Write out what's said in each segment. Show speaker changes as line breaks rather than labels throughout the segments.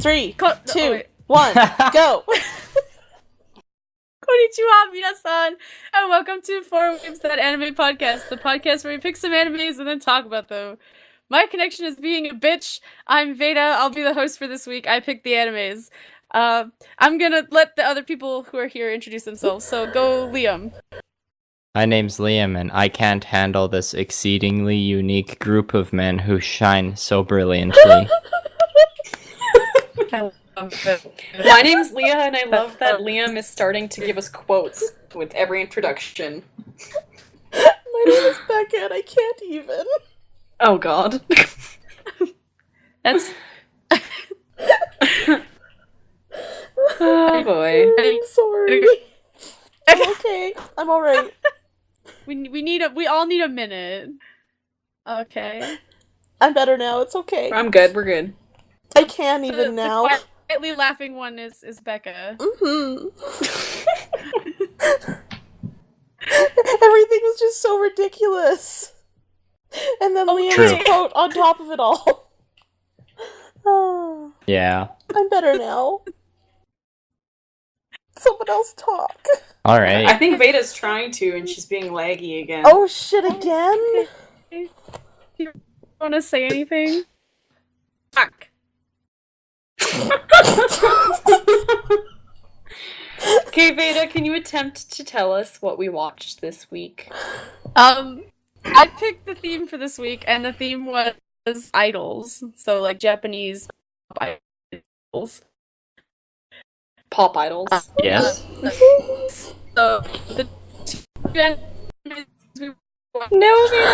3,
No,
2, 1, go!
Konnichiwa, minasan, and welcome to 4 Weebs That Anime Podcast, the podcast where we pick some animes and then talk about them. My connection is being a bitch. I'm Veda. I'll be the host for this week. I picked the animes. I'm gonna let the other people who are here introduce themselves, so go Liam.
My name's Liam, and I can't handle this exceedingly unique group of men who shine so brilliantly.
My name's Leah, and I love that Liam is starting to give us quotes with every introduction.
My name is Becca, and I can't even.
Oh god.
That's...
Oh boy.
I'm sorry. I'm okay. I'm alright.
We all need a minute. Okay.
I'm better now. It's okay.
I'm good, we're good.
I can't even now.
The quietly laughing one is Becca.
Mm-hmm. Everything was just so ridiculous. And then Liam's quote on top of it all.
Yeah.
I'm better now. Someone else talk.
Alright.
I think Veda's trying to, and she's being laggy again.
Oh shit, again?
Do you want to say anything? Fuck.
Okay, Veda, can you attempt to tell us what we watched this week?
I picked the theme for this week, and the theme was idols. So, like, Japanese idols.
Pop idols.
Yes.
So, the
No, Veda!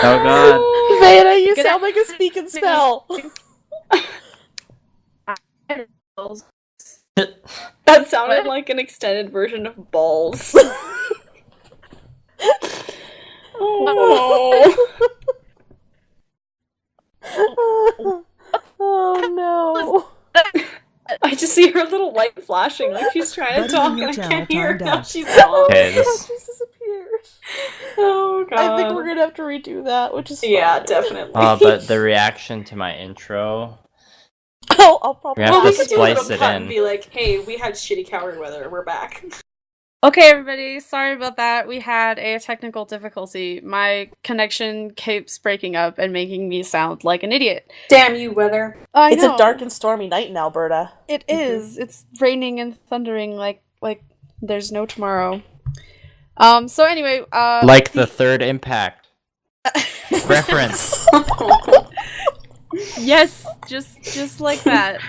Oh god.
Veda, you sound like a speak and spell.
idols.
That sounded like an extended version of balls. Oh.
Oh no.
I just see her little light flashing like she's trying to talk and I can't hear her now. She's gone.
Okay,
Oh, she's disappeared.
Oh god.
I think we're gonna have to redo that, which is fine.
Yeah, definitely.
but the reaction to my intro...
I'll probably...
We have
Well, we
to
could do a little
splice it
cut
in.
and be like, hey, we had shitty cowrie weather, we're back.
Okay, everybody, sorry about that. We had a technical difficulty. My connection keeps breaking up and making me sound like an idiot.
Damn you, weather.
I
It's
know.
a dark and stormy night in Alberta.
It is. It's raining and thundering like there's no tomorrow. So anyway,
Like the third impact. Reference.
Yes, just like that.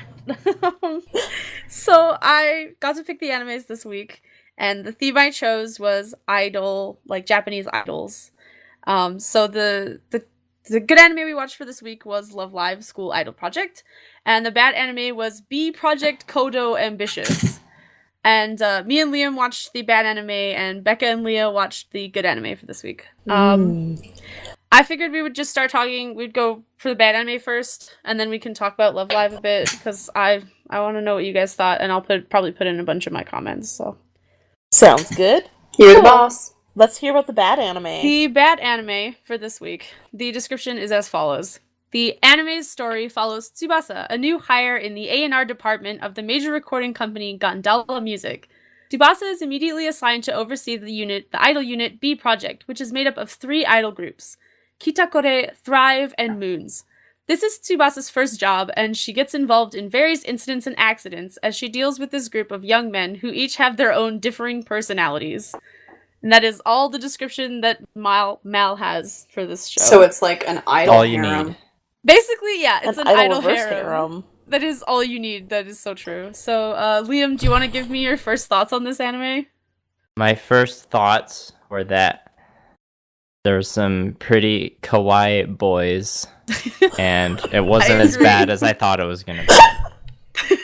So I got to pick the animes this week, and the theme I chose was idol, like Japanese idols. So the good anime we watched for this week was Love Live School Idol Project, and the bad anime was B Project Kodou Ambitious. And me and Liam watched the bad anime, and Becca and Leah watched the good anime for this week. I figured we would just start talking. We'd go for the bad anime first, and then we can talk about Love Live a bit, because I want to know what you guys thought, and I'll probably put in a bunch of my comments. So
Sounds good.
You're the boss.
Let's hear about the bad anime.
the bad anime for this week. The description is as follows. The anime's story follows Tsubasa, a new hire in the A&R department of the major recording company Gandala Music. Tsubasa is immediately assigned to oversee the idol unit B Project, which is made up of 3 idol groups: Kitakore, Thrive, and Moons. This is Tsubasa's first job, and she gets involved in various incidents and accidents as she deals with this group of young men who each have their own differing personalities. And that is all the description that Mal has for this show.
So it's like an idol
All you
harem.
need.
Basically, yeah, it's an idol
reverse
harem. That is all you need. That is so true. So, Liam, do you want to give me your first thoughts on this anime?
My first thoughts were that there's some pretty kawaii boys, and it wasn't as
agree.
bad as I thought it was gonna be.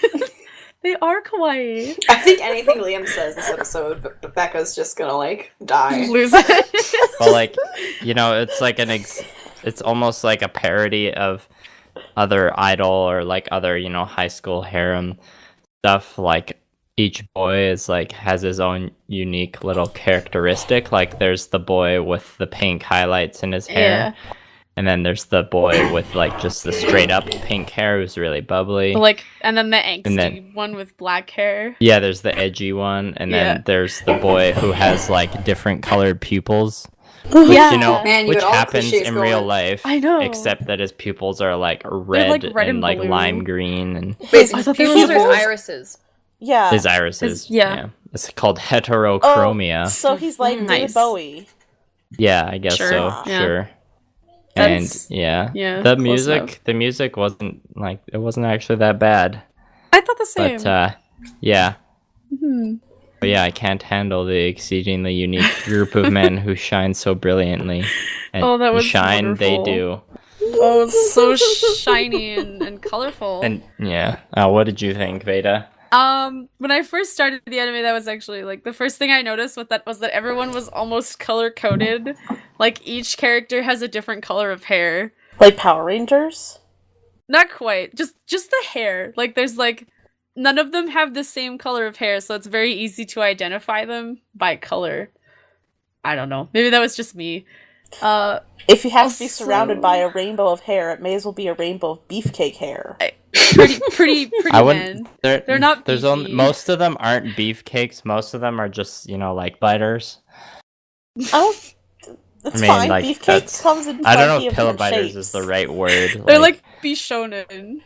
They are kawaii.
I think anything Liam says this episode, Becca's just gonna, like, die.
Lose it.
But like, it's like it's almost like a parody of other idol or like other, high school harem stuff. Like each boy is like has his own unique little characteristic. Like there's the boy with the pink highlights in his hair. And then there's the boy with like just the straight up pink hair who's really bubbly.
Like, and then the angsty one with black hair.
Yeah, there's the edgy one, and then there's the boy who has like different colored pupils. Which, you know,
Man,
which happens in real life.
I know.
Except that his pupils are like red and like
blue.
lime green, and
Wait, I thought they were irises.
Yeah.
his irises. Yeah. It's called heterochromia.
Oh, so he's like David Bowie.
Yeah, I guess so.
Yeah.
Sure.
That's-
And
yeah,
the
close enough.
music wasn't like it wasn't actually that bad.
I thought the same.
But yeah.
Hmm.
But yeah, I can't handle the exceedingly unique group of men who shine so brilliantly. And
that was
shine
wonderful.
they do.
Oh, it's so shiny and colorful.
And yeah. What did you think, Veda?
When I first started the anime, that was actually like the first thing I noticed was that everyone was almost color coded. Like each character has a different color of hair.
Like Power Rangers?
Not quite. Just the hair. Like there's like none of them have the same color of hair, so it's very easy to identify them by color. I don't know. Maybe that was just me.
If you have to be surrounded by a rainbow of hair, it may as well be a rainbow of beefcake hair.
Pretty men. They're not
There's
beefy.
only most of them aren't beefcakes. Most of them are just, like biters.
Oh, it's fine.
Like,
Beefcake comes in
I don't
plenty
know if
of different
pilobiters
shapes.
is the right word.
They're like bishonen.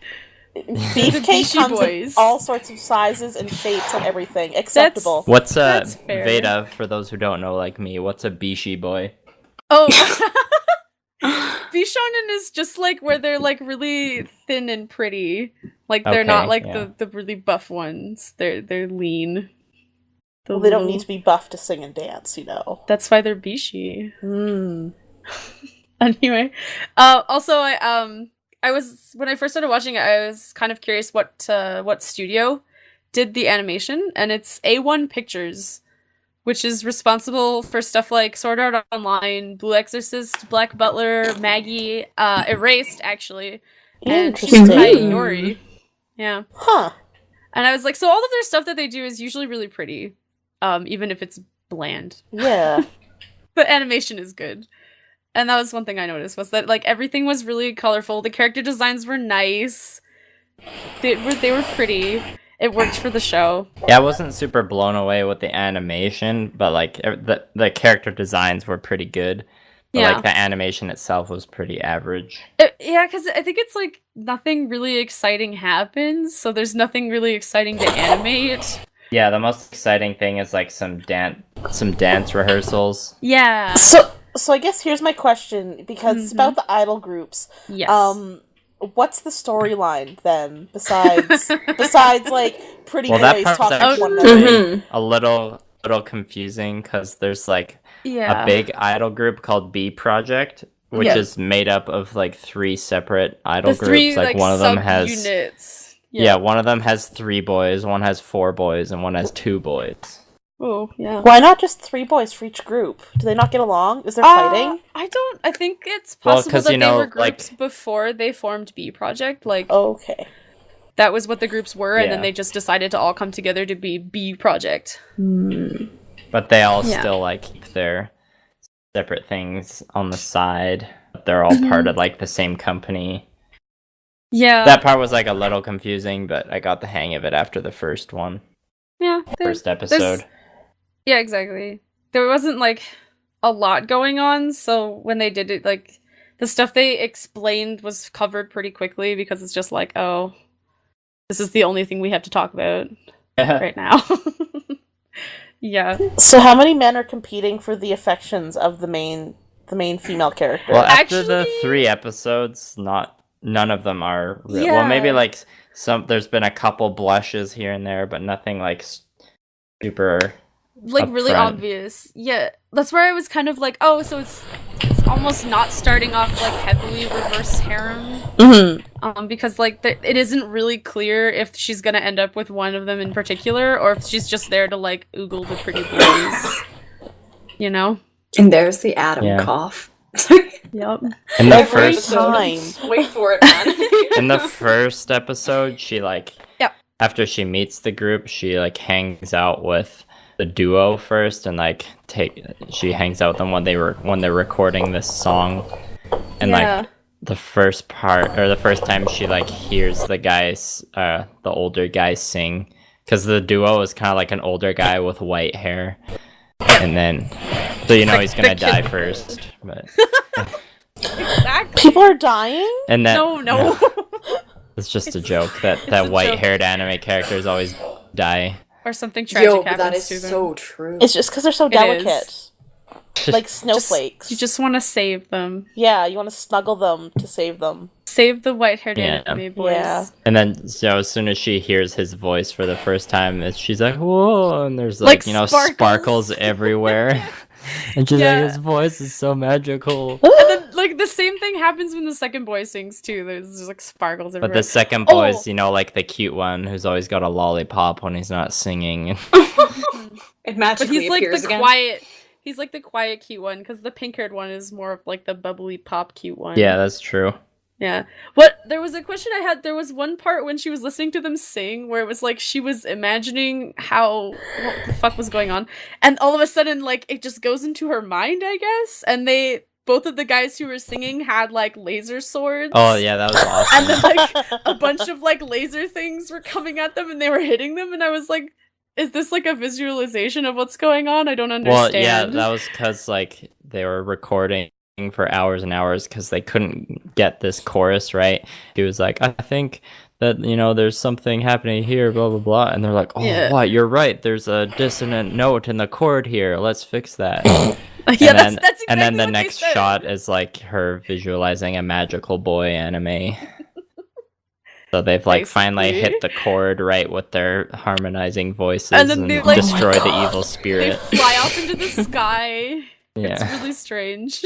Beefcake
Bishi
comes
boys.
in all sorts of sizes and shapes and everything. Acceptable.
What's
That's fair.
Veda, for those who don't know like me, what's a bishi boy?
Oh, bishonen is just like where they're like really thin and pretty. Like they're not like the really buff ones. They're lean.
Well, they don't need to be buff to sing and dance,
That's why they're bishi.
Mm.
Anyway, also I was when I first started watching it, I was kind of curious what studio did the animation, and it's A1 Pictures, which is responsible for stuff like Sword Art Online, Blue Exorcist, Black Butler, Maggie, Erased, actually, and Shikai Yori. Yeah.
Huh.
And I was like, so all of their stuff that they do is usually really pretty, even if it's bland.
Yeah.
The animation is good. And that was one thing I noticed, was that like everything was really colorful. The character designs were nice. They were pretty. It worked for the show.
Yeah, I wasn't super blown away with the animation, but like the character designs were pretty good. But like the animation itself was pretty average.
Yeah, because I think it's like nothing really exciting happens, so there's nothing really exciting to animate.
Yeah, the most exciting thing is like some dance rehearsals.
Yeah.
So I guess here's my question, because it's about the idol groups.
Yes.
What's the storyline then, besides like pretty boys talking to one another?
A little confusing, because there's like a big idol group called B Project, which is made up of like 3 separate idol groups. Like one of them has
units.
Yeah, one of them has 3 boys, one has 4 boys, and one has 2 boys.
Oh, yeah.
Why not just 3 boys for each group? Do they not get along? Is there fighting?
I think it's possible that they were groups
like,
before they formed B Project. Like,
okay.
That was what the groups were, and then they just decided to all come together to be B Project.
But they all still like keep their separate things on the side. They're all part of like the same company.
Yeah.
That part was like a little confusing, but I got the hang of it after the first one.
Yeah.
First episode.
Yeah, exactly. There wasn't like a lot going on, so when they did it, like the stuff they explained was covered pretty quickly, because it's just like, oh, this is the only thing we have to talk about right now. Yeah.
So how many men are competing for the affections of the main female character?
Well, after the 3 episodes, none of them are real.
Yeah.
Well, maybe like there's been a couple blushes here and there, but nothing like super
like
upfront.
Really obvious. Yeah, that's where I was kind of like, oh, so it's almost not starting off like heavily reverse harem. Because like it isn't really clear if she's gonna end up with one of them in particular, or if she's just there to like oogle the pretty boys.
And there's the Adam cough.
Yep.
In the
Every
first
time.
Wait for it, man.
In the first episode, she like after she meets the group, she like hangs out with the duo first, and like she hangs out with them when they're recording this song And like the first part, or the first time she like hears the guys, the older guys sing, because the duo is kind of like an older guy with white hair, and then so he's gonna die first. But
Exactly.
People are dying?
and then
No.
it's just a joke that white-haired anime characters always die.
Or something tragic happens
that is
to them.
so true.
It's just because they're so delicate. Like snowflakes.
You just want to save them.
Yeah, you want to snuggle them to save them.
Save the white-haired anime boys.
Yeah.
And then, so as soon as she hears his voice for the first time, she's like, "Whoa!" And there's like sparkles everywhere. And she's like, "His voice is so magical."
And then, like, the same thing happens when the second boy sings too. There's just like sparkles everywhere.
But the second boy's, like the cute one who's always got a lollipop when he's not singing.
It magically appears again.
Quiet. He's like the quiet, cute one, because the pink-haired one is more of like the bubbly pop, cute one.
Yeah, that's true.
Yeah. There was a question I had. There was one part when she was listening to them sing where it was like she was imagining what the fuck was going on, and all of a sudden, like, it just goes into her mind, I guess. And both of the guys who were singing had like laser swords.
Oh yeah, that was awesome.
And then like a bunch of like laser things were coming at them, and they were hitting them, and I was like, is this like a visualization of what's going on? I don't understand.
Well, yeah, that was because like they were recording for hours and hours because they couldn't get this chorus right. He was like, I think that there's something happening here, blah blah blah, and they're like, what? You're right. There's a dissonant note in the chord here. Let's fix that.
That's exactly
and then the
what
next
they said.
shot is like her visualizing a magical boy anime. So they've like finally hit the chord right with their harmonizing voices
and then they like
destroy the evil spirit.
They fly off into the sky.
Yeah.
It's really strange.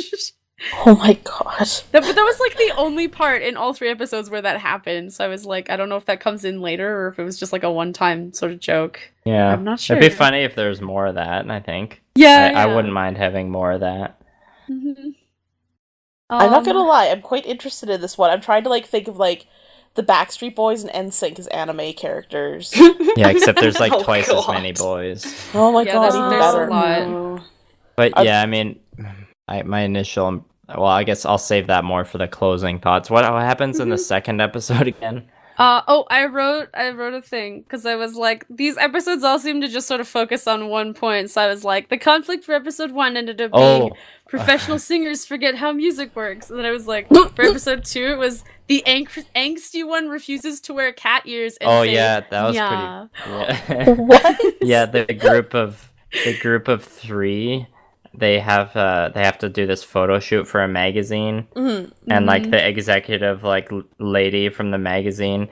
Oh my god.
But that was like the only part in all 3 episodes where that happened. So I was like, I don't know if that comes in later or if it was just like a one-time sort of joke.
Yeah.
I'm not sure.
It'd be funny if there's more of that, I think.
Yeah.
I wouldn't mind having more of that.
Mm-hmm.
I'm not gonna lie, I'm quite interested in this one. I'm trying to like think of like the Backstreet Boys and NSYNC as anime characters.
Yeah, except there's like twice as many boys.
Oh my god, even
there's
better.
a lot.
But yeah, I mean, my initial... Well, I guess I'll save that more for the closing thoughts. What happens in the second episode again?
I wrote a thing because I was like, these episodes all seem to just sort of focus on one point. So I was like, the conflict for episode 1 ended up being professional singers forget how music works. And then I was like, for episode 2, it was the angsty one refuses to wear cat ears. And say,
that was
yeah.
pretty. Yeah.
What?
Yeah, the group of 3. They have to do this photo shoot for a magazine, and like the executive like lady from the magazine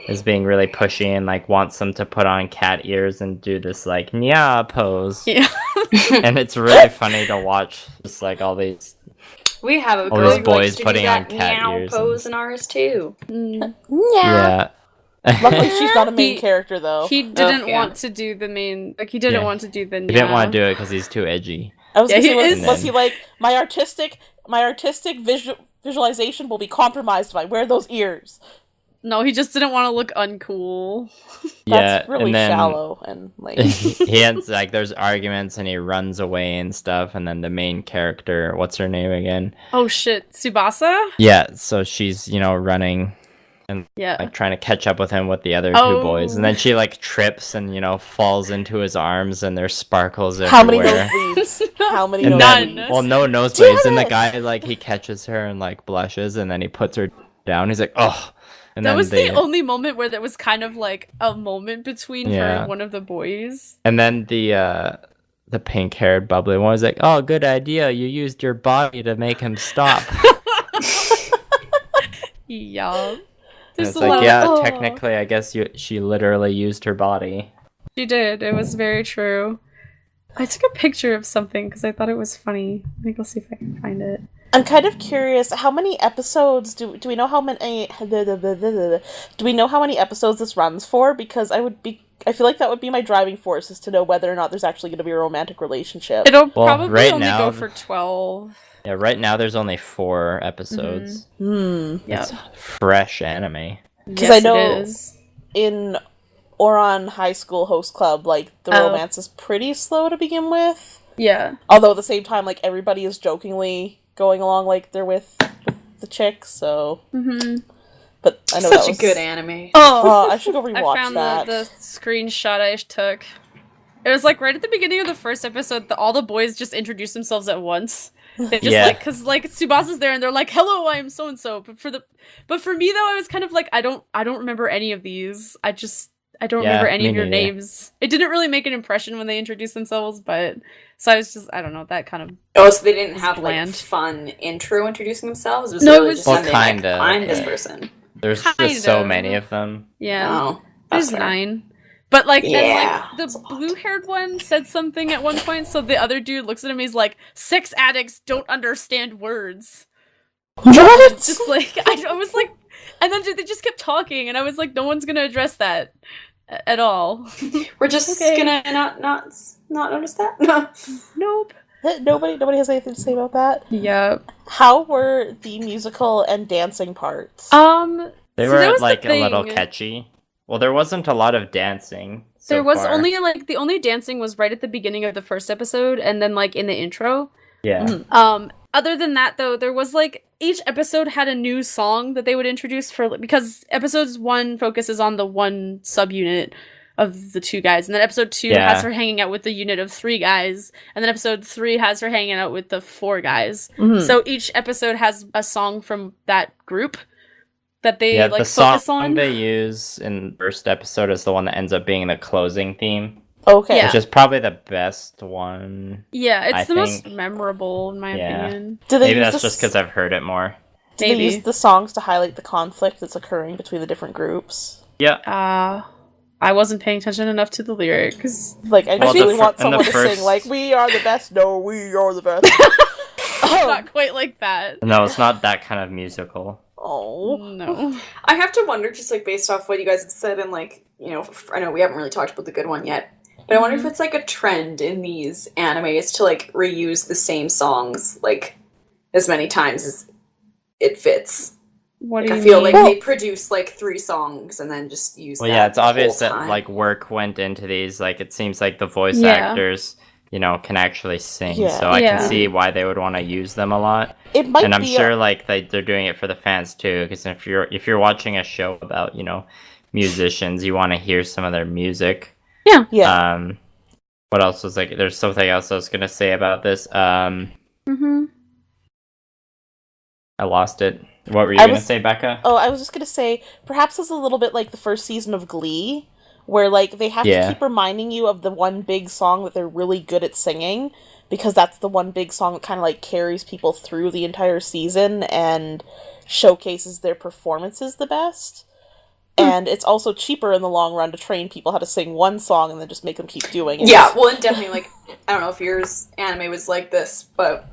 is being really pushy and like wants them to put on cat ears and do this like nya pose.
Yeah.
And it's really funny to watch just like all these
girl who
boys
likes to
putting
do that
on cat
meow
ears
pose in ours too.
Yeah.
Luckily, she's not a main character though.
He didn't want to do the main. Like he didn't want to do the.
He didn't want to do it because he's too edgy.
I was gonna say, was
then...
he like my artistic visualization will be compromised if I wear those ears?
No, he just didn't want to look uncool.
That's really shallow and like.
He ends like there's arguments and he runs away and stuff, and then the main character, what's her name again?
Oh shit, Tsubasa?
Yeah, so she's running and like trying to catch up with him with the other 2 boys, and then she like trips and falls into his arms, and there's sparkles everywhere.
How many nosebleeds? How many nosebleeds?
None.
Well, no nosebleeds, and the guy like he catches her and like blushes, and then he puts her down. He's like, oh. And
that was the only moment where there was kind of like a moment between her and one of the boys.
And then the pink-haired bubbly one was like, "Oh, good idea! You used your body to make him stop."
Yeah.
It's like, technically, I guess she literally used her body.
She did. It was very true. I took a picture of something because I thought it was funny. I think I'll see if I can find it.
I'm kind of curious. How many episodes do we know? How many? Do we know how many episodes this runs for? Because I feel like that would be my driving force, is to know whether or not there's actually going to be a romantic relationship.
It'll probably only go for 12.
Yeah, right now there's only 4 episodes.
It's
fresh anime.
Because I know in Oran High School Host Club, like the romance is pretty slow to begin with.
Yeah.
Although at the same time, like everybody is jokingly going along like they're with the chick, so...
Mm-hmm.
But I know
Such
that was...
a good anime.
Oh,
I should go rewatch
I found
that.
the screenshot I took. It was like right at the beginning of the first episode, all the boys just introduce themselves at once. They just like, cause like Tsubasa's there and they're like, "Hello, I am so and so." But for me though, I was kind of like, I don't remember any of these. I don't remember any of your names. It didn't really make an impression when they introduced themselves, but so I was just, I don't know, that kind of.
Oh, so they didn't have
bland.
like fun intro introducing themselves?
No,
really
it was
just
well,
something like,
kinda.
I'm this person.
There's
Kind
just so
of.
many of them.
Yeah,
Oh, that's
there's
fair.
9. But like then
Yeah,
like
that's
the
a lot.
blue-haired one said something at one point, so the other dude looks at him. He's like, "Sex addicts don't understand words."
What?
Just like I was like, and then they just kept talking, and I was like, no one's gonna address that at all.
We're just
Okay.
gonna not notice that.
Nope.
Nobody has anything to say about that?
Yeah.
How were the musical and dancing parts?
They
so that
were
was the
like a little
thing.
catchy. Well, there wasn't a lot of dancing. So
There was
far.
only like the only dancing was right at the beginning of the first episode, and then like in the intro.
Yeah.
Mhm.
Other than that, though, there was like each episode had a new song that they would introduce for because episodes 1 focuses on the one subunit of the 2 guys, and then episode 2
Yeah.
has her hanging out with the unit of 3 guys, and then episode 3 has her hanging out with the 4 guys.
Mhm.
So each episode has a song from that group that they
Yeah,
like
the song
focus on.
they use in the first episode is the one that ends up being the closing theme,
Okay.
Yeah.
which is probably the best one.
Yeah, it's
I
the most
think-
memorable in my
Yeah.
opinion.
Do they
Maybe
use
that's
the
just because I've heard it more.
Do they
Maybe.
use the songs to highlight the conflict that's occurring between the different groups?
Yeah.
I wasn't paying attention enough to the lyrics.
Like, I just
Well,
really want
in the
someone to
first-
sing, like, "We are the best." No, we are the best.
Not quite like that.
No, it's not that kind of musical.
Oh.
No.
I have to wonder, just like based off what you guys have said, and like I know we haven't really talked about the good one yet, but I wonder if it's like a trend in these animes to like reuse the same songs like as many times as it fits.
What
Like,
do
I
you
feel
mean?
like they produce like 3 songs and then just use.
Well,
that
yeah, it's
the whole
obvious that
time.
like work went into these. Like, it seems like the voice
Yeah.
actors, can actually sing.
Yeah.
So I
Yeah.
can see why they would want to use them a lot.
It might
And I'm
be
sure like they're doing it for the fans too, because if you're watching a show about musicians, you want to hear some of their music.
yeah.
What else was like? There's something else I was gonna say about this.
Mm-hmm.
I lost it. What were you
I
gonna
was-
say, Becca?
Oh, I was just gonna say, perhaps it's a little bit like the first season of Glee, where like they have
Yeah.
to keep reminding you of the one big song that they're really good at singing, because that's the one big song that kind of like carries people through the entire season and showcases their performances the best. And it's also cheaper in the long run to train people how to sing one song and then just make them keep doing it.
Yeah, well, and definitely like I don't know if yours anime was like this, but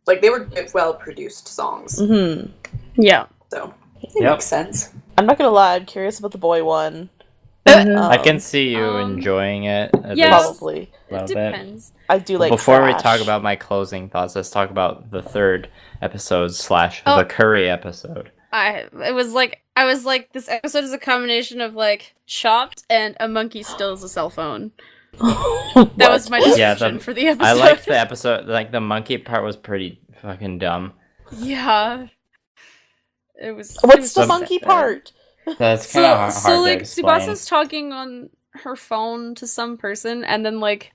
like they were well produced songs,
Hmm.
Yeah.
so it
Yep.
makes sense.
I'm not gonna lie, I'm curious about the boy one.
I can see you
um,
enjoying it. At
yeah.
least
Probably.
a
It
little bit.
depends.
I do like
Before we
trash.
talk about my closing thoughts, let's talk about the third episode /
Oh.
the curry episode.
I was like, this episode is a combination of like Chopped and A Monkey Steals a Cell Phone. That was my
Yeah,
description
the-
for the episode.
I liked the episode. Like, the monkey part was pretty fucking dumb.
Yeah. It was. it
What's
was
the
just
monkey
sad.
part?
That's kind of hard
So
to
like
explain.
Tsubasa's talking on her phone to some person, and then like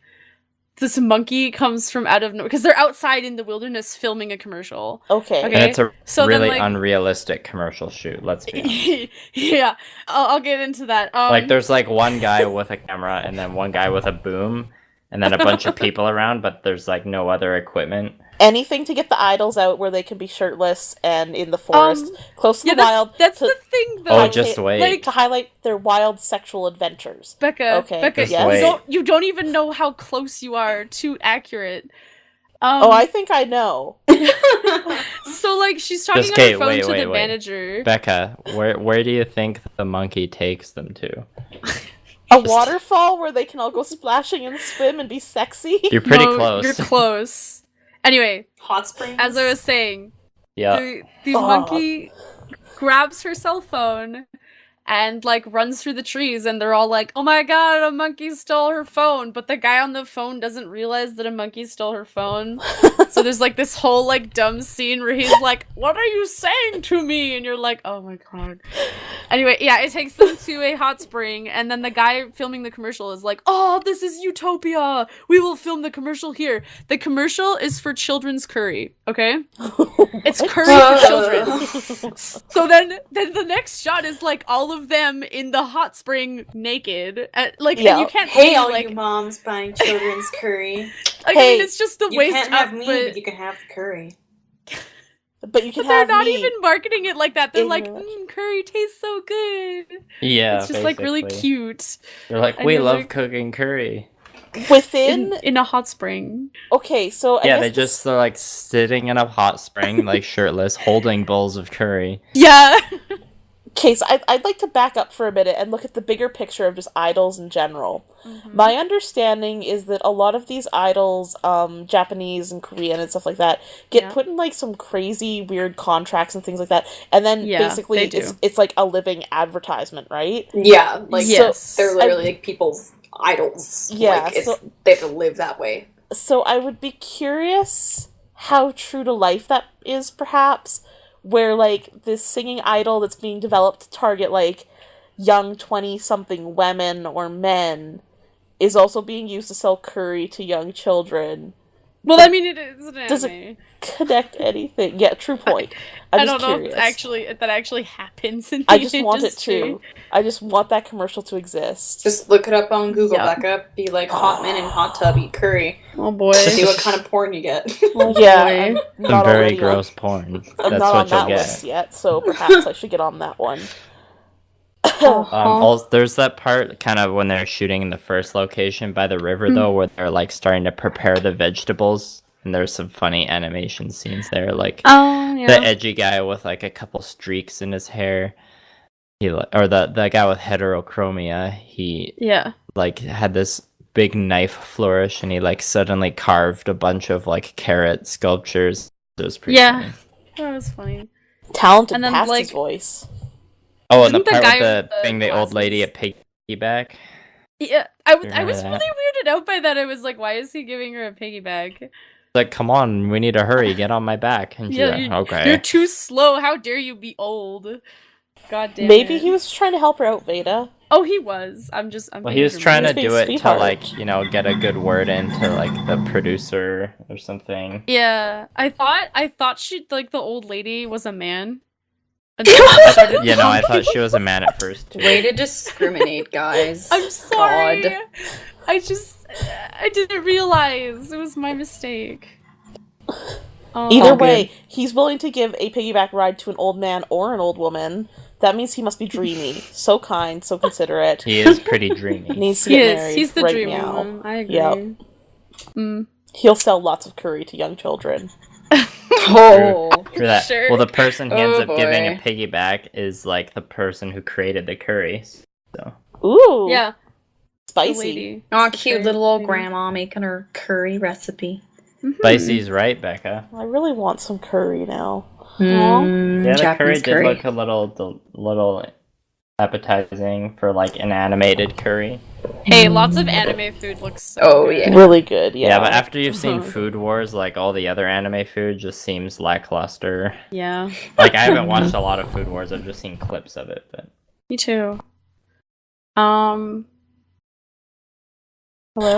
this monkey comes from out of nowhere because they're outside in the wilderness filming a commercial.
Okay.
Okay.
And it's a
So then,
really
like-
unrealistic commercial shoot. Let's be honest.
Yeah, I'll get into that.
Like, there's like one guy with a camera and then one guy with a boom, and then a bunch of people around, but there's like no other equipment.
Anything to get the idols out where they can be shirtless and in the forest, close to
yeah,
the wild.
that's
to,
the thing though.
Oh,
highlight-
just wait.
like-
to highlight their wild sexual adventures.
Becca,
Okay,
Becca,
yes.
you
wait.
don't even know how close you are to accurate.
Oh, I think I know.
So like she's talking
Just
on her
Kate,
phone
wait,
to
wait,
the
wait.
manager.
Becca, where do you think the monkey takes them to?
A waterfall where they can all go splashing and swim and be sexy.
You're pretty
No,
close.
You're close. Anyway,
Hot springs.
as I was saying,
Yeah.
the
Oh.
monkey grabs her cell phone and like runs through the trees, and they're all like, "Oh my god, a monkey stole her phone!" But the guy on the phone doesn't realize that a monkey stole her phone. So there's like this whole like dumb scene where he's like, "What are you saying to me?" And you're like, "Oh my god." Anyway, yeah, it takes them to a hot spring, and then the guy filming the commercial is like, "Oh, this is utopia. We will film the commercial here." The commercial is for children's curry, okay? It's curry for children. So then the next shot is like all of them in the hot spring naked. Like, and you can't
Hey,
see,
all
like,
you moms buying children's curry.
I mean, it's just the
You
waist
can't
up,
have me,
but
but you can have the curry.
But you can
they're
have
not
me.
even marketing it like that. They're
in
like,
your-
curry tastes so good.
Yeah,
It's just like really
basically.
cute.
They're like,
And
we
you're
love
like-
cooking curry.
Within
In a hot spring.
okay, so I
Yeah,
guess
they
this-
just are like sitting in a hot spring, like shirtless, holding bowls of curry.
Yeah.
Okay, so I'd like to back up for a minute and look at the bigger picture of just idols in general. My understanding is that a lot of these idols, Japanese and Korean and stuff like that, get
Yeah.
put in like some crazy weird contracts and things like that, and then
Yeah,
basically
they do.
it's like a living advertisement, right?
Yeah, like
Yes.
they're literally like people's idols.
Yeah,
like,
so-
they have to live that way.
So I would be curious how true to life that is, perhaps, where like this singing idol that's being developed to target like young 20-something women or men is also being used to sell curry to young children.
Well, I mean, it is an anime.
Does it connect anything? Yeah, true point. I'm
I
just
don't know
curious.
if that actually happens in the
I just want it
industry.
to. I just want that commercial to exist.
Just look it up on Google,
Yeah.
Becca. Be like, hot men in hot tub eat curry.
Oh boy.
See what kind of porn you get.
Oh
Yeah,
boy.
I'm
Some
not
very
already on-
gross porn.
I'm
That's
not on
what you'll
that
get.
list yet, so perhaps I should get on that one.
Also, there's that part kind of when they're shooting in the first location by the river, though, where they're like starting to prepare the vegetables, and there's some funny animation scenes there, like
Oh, yeah.
the edgy guy with like a couple streaks in his hair. Or the guy with heterochromia. He
Yeah.
like had this big knife flourish, and he like suddenly carved a bunch of like carrot sculptures. It was pretty
Yeah.
funny.
That was funny.
Talented
And then,
past
like-
his voice.
Oh, and the
Isn't the
part
guy
with the
with the
thing the old lady
glasses-
at piggyback.
Yeah, I
Remember
was
that?
really weirded out by that. I was like, why is he giving her a piggyback?
Like, come on, we need to hurry, get on my back. And she's
Yeah,
like, okay.
You're too slow. How dare you be old? God damn
Maybe
it.
he was trying to help her out, Veda.
Oh, he was. I'm
Well, he was trying to
He's being
do it to,
sweetheart.
like, you know, get a good word into, like, the producer or something.
Yeah, I thought she like the old lady was a man. And then I started-
You know, I thought she was a man at first, too.
Way to discriminate, guys.
I'm sorry.
God.
I didn't realize it was my mistake. Oh,
Either
All
way,
good.
he's willing to give a piggyback ride to an old man or an old woman. That means he must be dreamy. So kind, so considerate.
He is pretty dreamy.
Needs to
he
get
is.
married
He's the
right
dream
now.
one. I agree.
Yep.
Mm.
He'll sell lots of curry to young children.
Oh.
For that.
Sure.
Well, the person he ends
Oh,
up giving a
boy.
piggyback is, like, the person who created the curry. So,
Ooh,
Yeah, the
spicy.
lady.
Oh,
The
cute
very
little old
lady.
grandma making her curry recipe.
Spicy's right, Becca.
I really want some curry now.
Yeah, the
Japanese
curry did look a little appetizing for, like, an animated curry.
Hey, lots of anime food looks so
Oh,
good.
yeah.
Really good, yeah.
Yeah, but after you've seen
Uh-huh.
Food Wars, like, all the other anime food just seems lackluster.
Yeah,
Like, I haven't watched a lot of Food Wars, I've just seen clips of it, but...
me too. Hello?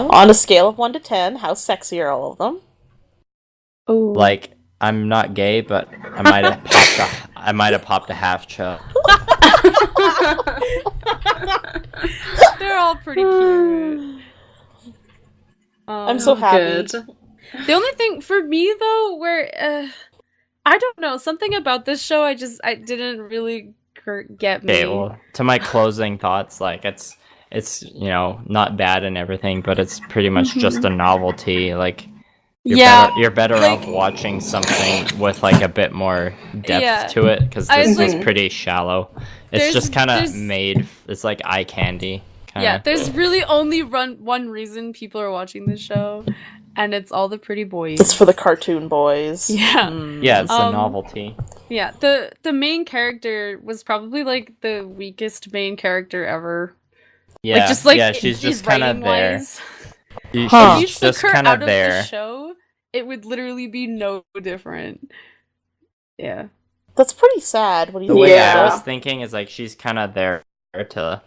On a scale of 1 to 10, how sexy are all of them?
Oh,
Like, I'm not gay, but I might have popped a half chub.
they're all pretty cute.
I'm so happy.
Good.
The only thing for me though, where I don't know, something about this show, I didn't really get me.
Okay, well, to my closing thoughts, like, it's you know, not bad and everything, but it's pretty much just a novelty. Like, you're better
like-
off watching something with, like, a bit more depth
Yeah.
to it, because
I
this
was
is pretty shallow. It's
There's-
just kind of
there's-
made, it's like eye candy. Kinda.
Yeah, there's really only one reason people are watching this show, and it's all the pretty boys.
It's for the cartoon boys.
Yeah.
Yeah, it's a novelty.
Yeah, the main character was probably like the weakest main character ever.
Yeah,
like, just like
yeah, she's just kind of there. She's
If you took
just
her
kind
out
of there.
the show, it would literally be no different. Yeah.
That's pretty sad. What do you
The
think?
way
Yeah.
I was thinking is like she's kind of there to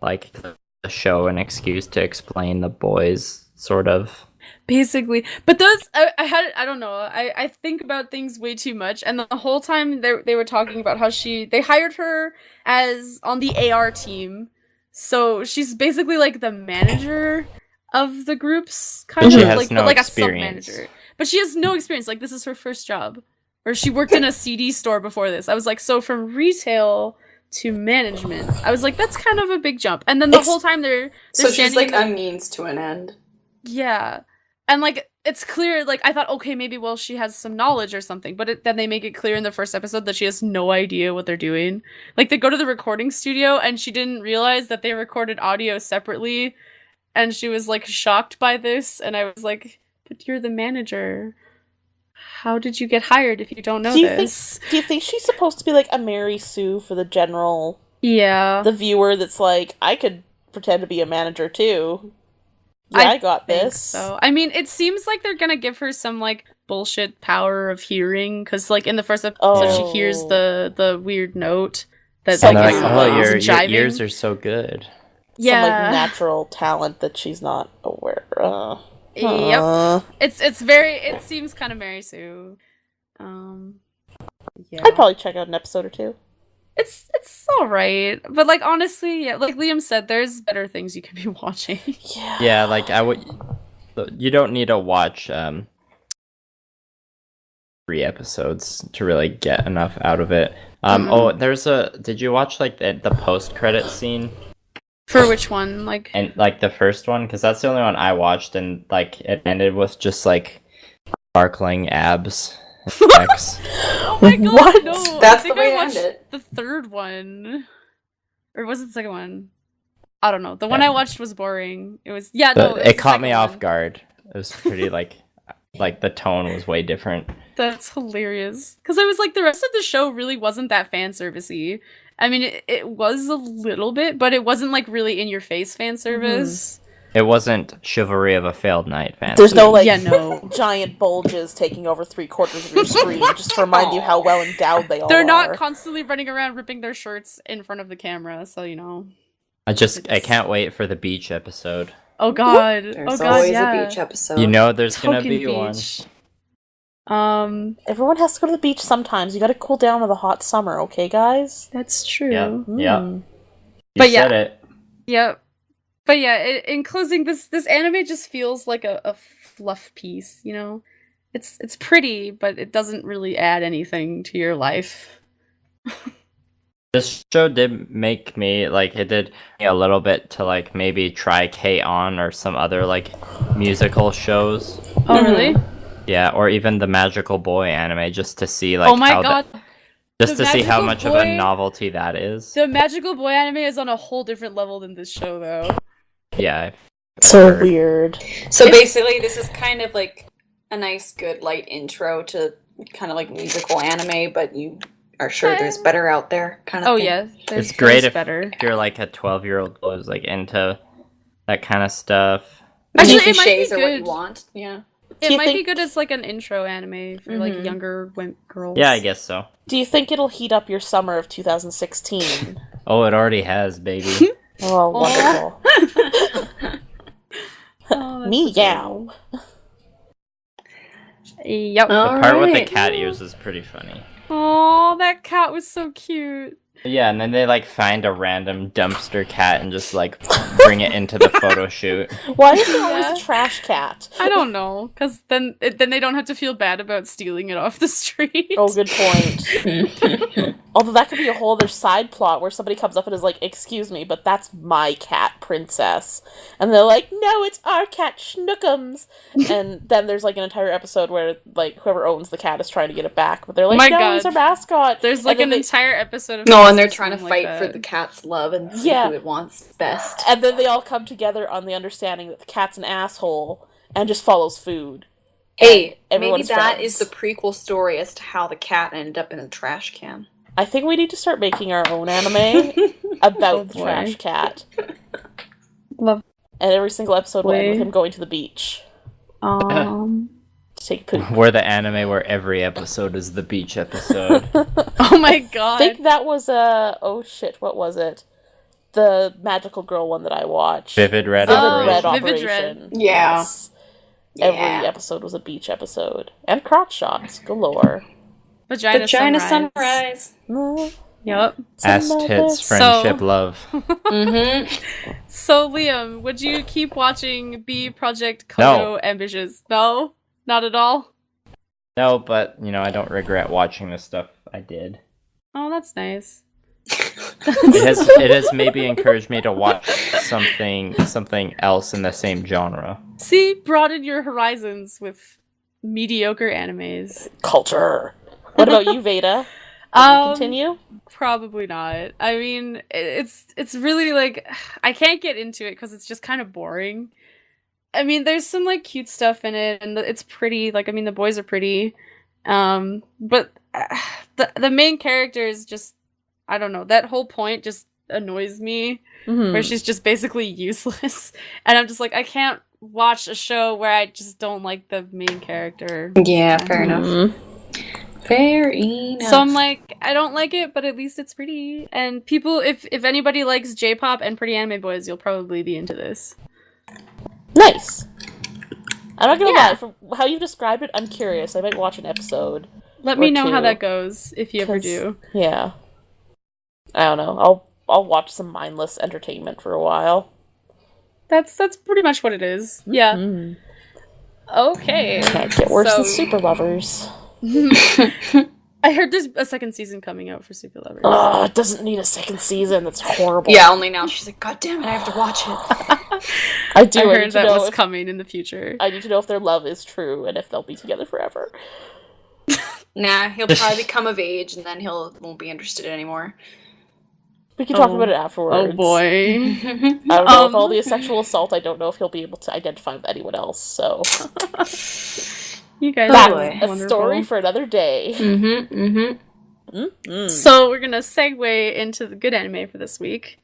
like the show an excuse to explain the boys, sort of.
Basically, but those I don't know. I think about things way too much, and the whole time they were talking about how they hired her as on the AR team, so she's basically like the manager of the groups, kind
But she
of
has
like
no
but like
experience.
a sub manager. But she has no experience. Like this is her first job, or she worked in a CD store before this. I was like, so from retail to management, I was like, that's kind of a big jump. And then the whole time they're
So she's
standing
like
in the-
a means to an end.
yeah. And, like, it's clear, like, I thought, okay, maybe, well, she has some knowledge or something, but then they make it clear in the first episode that she has no idea what they're doing. Like, they go to the recording studio, and she didn't realize that they recorded audio separately, and she was, like, shocked by this, and I was like, but you're the manager. How did you get hired if you don't know this?
Do you think she's supposed to be like a Mary Sue for the general,
Yeah.
the viewer that's like, I could pretend to be a manager too? Yeah, I got
think
this.
So, I mean, it seems like they're gonna give her some, like, bullshit power of hearing, because, like, in the first episode, she hears the weird note that's,
Some
And
like,
they're
like,
like,
is
oh, your
jiving.
ears are so good.
Yeah.
Some like natural talent that she's not aware of.
Yep. It seems kind of Mary Sue. Yeah.
I'd probably check out an episode or two.
It's alright. But, like, honestly, yeah, like Liam said, there's better things you can be watching.
Yeah.
Yeah, like I would. You don't need to watch 3 episodes to really get enough out of it. Oh, there's a. Did you watch like the post credit scene?
For which one? Like,
And like the first one, because that's the only one I watched, and like it ended with just like sparkling abs. And sex.
oh my god,
What?
no!
That's
I think
the way
I
to
watched
end it.
the third one. Or was it the second one? I don't know. The one I watched was boring. It was
But
no,
it caught
the
me
second
off
one.
guard. It was pretty like the tone was way different.
That's hilarious. Because I was like, the rest of the show really wasn't that fan servicey. I mean, it was a little bit, but it wasn't like really in your face fan service.
It wasn't chivalry of a failed knight fantasy.
There's no like
Yeah, no.
giant bulges taking over 3/4 of your screen just to remind you how well endowed they all
They're
are.
not constantly running around ripping their shirts in front of the camera, so you know.
I can't wait for the beach episode.
Oh god.
There's
oh god,
always
yeah.
a beach episode.
You know there's gonna
Token
be one.
beach.
Everyone has to go to the beach sometimes. You gotta cool down with the hot summer, okay, guys?
That's true.
Yeah, yeah.
Mm.
You
But yeah.
said it.
Yep. But yeah, in closing, this anime just feels like a fluff piece, you know? It's pretty, but it doesn't really add anything to your life.
This show did make me like it did me a little bit to like maybe try K-On! Or some other like musical shows.
Oh, really?
Yeah, or even the Magical Boy anime, just to see like
oh my
how
god.
just
the
to see how
Magical
much of a
Boy-
novelty that is.
The Magical Boy anime is on a whole different level than this show, though.
Yeah. I've
So
heard.
weird.
So basically, this is kind of like a nice, good, light intro to kind of like musical anime, but you are sure there's better out there, kind of
Oh
thing.
yeah,
It's great if
better.
you're like a 12-year-old who's like into that kind of stuff.
Actually,
Any
it might be
cliches are what you
good.
want. Yeah.
Do
It
you
might be
think-
good as like an intro anime for like younger girls.
Yeah, I guess so.
Do you think it'll heat up your summer of 2016?
Oh, it already has, baby.
Oh, wonderful.
Oh, that's
Meow.
Yep.
The part with the
Alright.
cat ears is pretty funny.
Oh, that cat was so cute.
Yeah, and then they like find a random dumpster cat and just like bring it into the photo shoot.
Why is there always
Yeah.
a trash cat?
I don't know, because then they don't have to feel bad about stealing it off the street.
Oh, good point. Although that could be a whole other side plot where somebody comes up and is like, "Excuse me, but that's my cat, princess." And they're like, "No, it's our cat, Schnookums." And then there's like an entire episode where like whoever owns the cat is trying to get it back, but they're like,
My
"No,
God.
he's our mascot."
There's like
And
an
then
entire episode of
No, and they're
something
trying to
like
fight for
that.
the cat's love and see
Yeah.
who it wants best.
And then they all come together on the understanding that the cat's an asshole, and just follows food.
Hey, maybe
Everyone's
that
friends.
is the prequel story as to how the cat ended up in a trash can.
I think we need to start making our own anime about
Oh,
the
boy.
trash cat.
Love.
And every single episode will end with
Boy.
him going to the beach to take a poop.
We're the anime where every episode is the beach episode.
Oh my god.
I think that was oh shit, what was it? The magical girl one that I watched.
Vivid Red
Vivid
Operation.
Red
Vivid Red.
Operation.
Yeah.
Yes. Every episode was a beach episode. And crotch shots galore.
Vagina sunrise.
Mm,
Yep.
Ass,
another-
tits, friendship, love.
Mm-hmm.
So, Liam, would you keep watching B Project Kodou Ambitious? No? Not at all?
No, but, I don't regret watching the stuff I did.
Oh, that's nice.
It has maybe encouraged me to watch something else in the same genre.
See, broaden your horizons with mediocre animes.
Culture. What about you, Veda? Will you continue?
Probably not. I mean, it's really like I can't get into it because it's just kind of boring. I mean, there's some like cute stuff in it, and it's pretty. Like, I mean, the boys are pretty, but the main character is just, I don't know. That whole point just annoys me, where she's just basically useless, and I'm just like, I can't watch a show where I just don't like the main character.
Yeah, fair enough. Fair enough.
So I'm like, I don't like it, but at least it's pretty. And people, if anybody likes J-pop and pretty anime boys, you'll probably be into this.
Nice. I'm not gonna lie, from how you described it, I'm curious. I might watch an episode.
Let me know how
two.
that goes, if you ever
'Cause-
do.
Yeah. I don't know. I'll watch some mindless entertainment for a while.
That's pretty much what it is. Yeah.
Mm.
Okay.
Can't get worse than
So-
Super Lovers.
I heard there's a second season coming out for Super Lovers.
Oh, it doesn't need a second season. That's horrible.
Yeah, only now she's like, God damn it, I have to watch it.
I do.
I
I need
heard
to
that
know
was
if,
coming in the future.
I need to know if their love is true and if they'll be together forever.
Nah, he'll probably come of age and then won't be interested anymore.
We can talk
Oh.
about it afterwards.
Oh boy.
I don't know. With all the sexual assault, I don't know if he'll be able to identify with anyone else. So
You guys
that's
are
boy.
a
wonderful.
story for another day.
So we're gonna segue into the good anime for this week,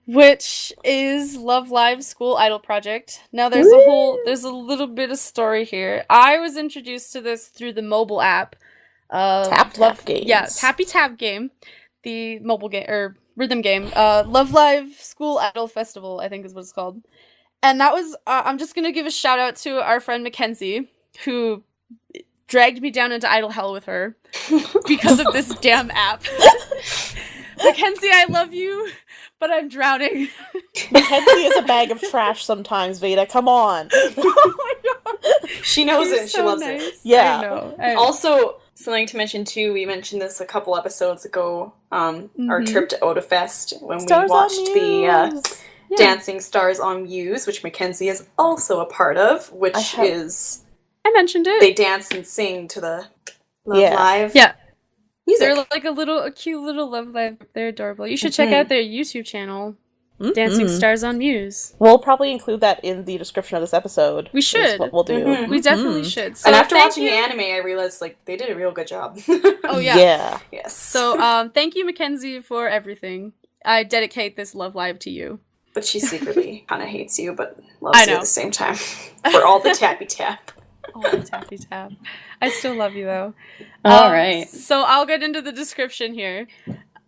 which is Love Live School Idol Project. Now there's a little bit of story here. I was introduced to this through the mobile app.
Tap Games.
Yeah, Tappy Tap game, the mobile game or rhythm game. Love Live School Idol Festival, I think is what it's called. And that was I'm just gonna give a shout out to our friend Mackenzie, who dragged me down into idol hell with her because of this damn app. Mackenzie, I love you, but I'm drowning.
Mackenzie is a bag of trash sometimes, Veda. Come on.
Oh my god.
She knows
She's
it. She
so
loves
nice.
it.
Yeah.
I know.
Also, something to mention too, we mentioned this a couple episodes ago, our trip to Odafest when
Stars
we
on
watched the
Muse.
Dancing Stars on Muse, which Mackenzie is also a part of, which is
I mentioned it.
they dance and sing to the Love
Yeah.
Live
Yeah.
music.
They're like a cute little Love Live. They're adorable. You should check out their YouTube channel, Dancing Stars on Muse.
We'll probably include that in the description of this episode.
We
is
should.
what we'll do.
We definitely should. So
and after
thank
watching
you.
the anime, I realized like they did a real good job.
Oh yeah.
Yeah.
Yes.
So thank you, Mackenzie, for everything. I dedicate this Love Live to you.
But she secretly kind of hates you, but loves
I
you
know.
at the same time. For all the tappy tap.
Oh, tappy tap. I still love you though.
All right.
So I'll get into the description here.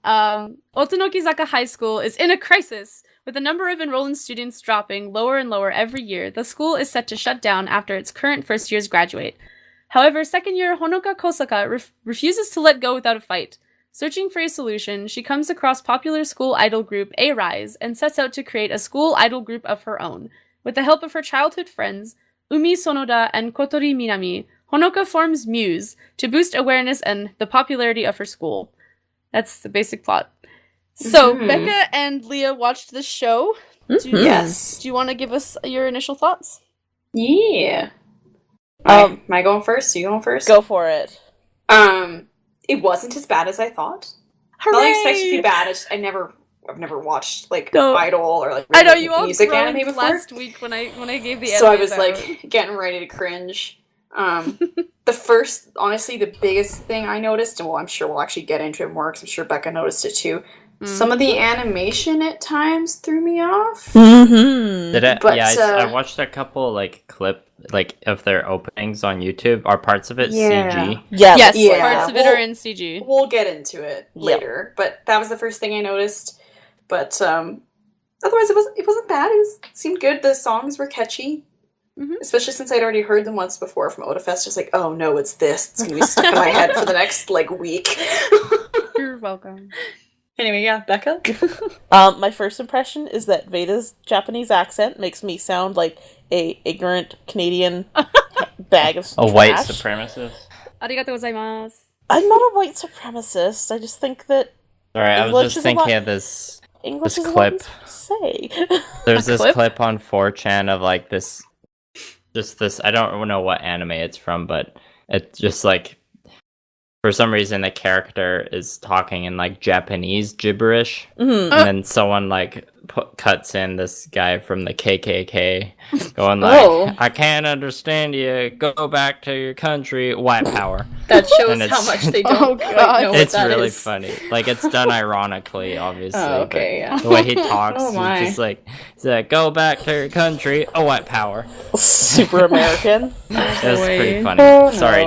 Otonokizaka High School is in a crisis. With the number of enrolling students dropping lower and lower every year, the school is set to shut down after its current first years graduate. However, second year Honoka Kosaka refuses to let go without a fight. Searching for a solution, she comes across popular school idol group A-Rise and sets out to create a school idol group of her own. With the help of her childhood friends, Umi Sonoda and Kotori Minami, Honoka forms Muse to boost awareness and the popularity of her school. That's the basic plot. So, Becca and Leah watched this show.
Yes.
Do you want to give us your initial thoughts?
Yeah. Am I going first? Are you going first?
Go for it.
It wasn't as bad as I thought.
Hooray!
Not that I expected it to be bad. I never I've never watched like
No.
Idol or like
I know you all
music
groaned
anime before.
last week when I gave the
So I
animes
was
out.
like getting ready to cringe. Honestly, the biggest thing I noticed, and well, I'm sure we'll actually get into it more because I'm sure Becca noticed it too. Some of the animation at times threw me off.
Mm-hmm.
Did it?
But,
I watched a couple like of their openings on YouTube. Are parts of it CG?
Yeah.
Yes,
Yeah.
parts of it are in CG.
We'll get into it later, but that was the first thing I noticed. But otherwise, it wasn't bad. It seemed good. The songs were catchy, especially since I'd already heard them once before from Otafest. Just like, oh no, it's this. It's gonna be stuck in my head for the next like week.
You're welcome.
Anyway, yeah, Becca.
My first impression is that Veda's Japanese accent makes me sound like a ignorant Canadian bag of
A
trash.
white supremacist.
Arigatou gozaimasu.
I'm not a white supremacist. I just think that
Sorry, I
English
was just
is a
thinking
lot-
of this.
English
This
is
clip.
a lot easier to say.
There's this
clip?
clip on 4chan of like this. I don't know what anime it's from, but it's just like for some reason the character is talking in like Japanese gibberish,
Mhm.
and then someone like cuts in this guy from the KKK going like,
Oh.
"I can't understand you. Go back to your country." White power.
That shows
And
how
it's-
much they
Oh,
don't
God.
quite know what
It's
that
really
is.
funny. Like it's done ironically, obviously.
Oh, okay,
but
yeah.
the way he talks,
Oh, my.
he's just like, he's like, "Go back to your country." Oh, white power.
Super American.
It was pretty
Boy.
funny.
Oh,
Sorry,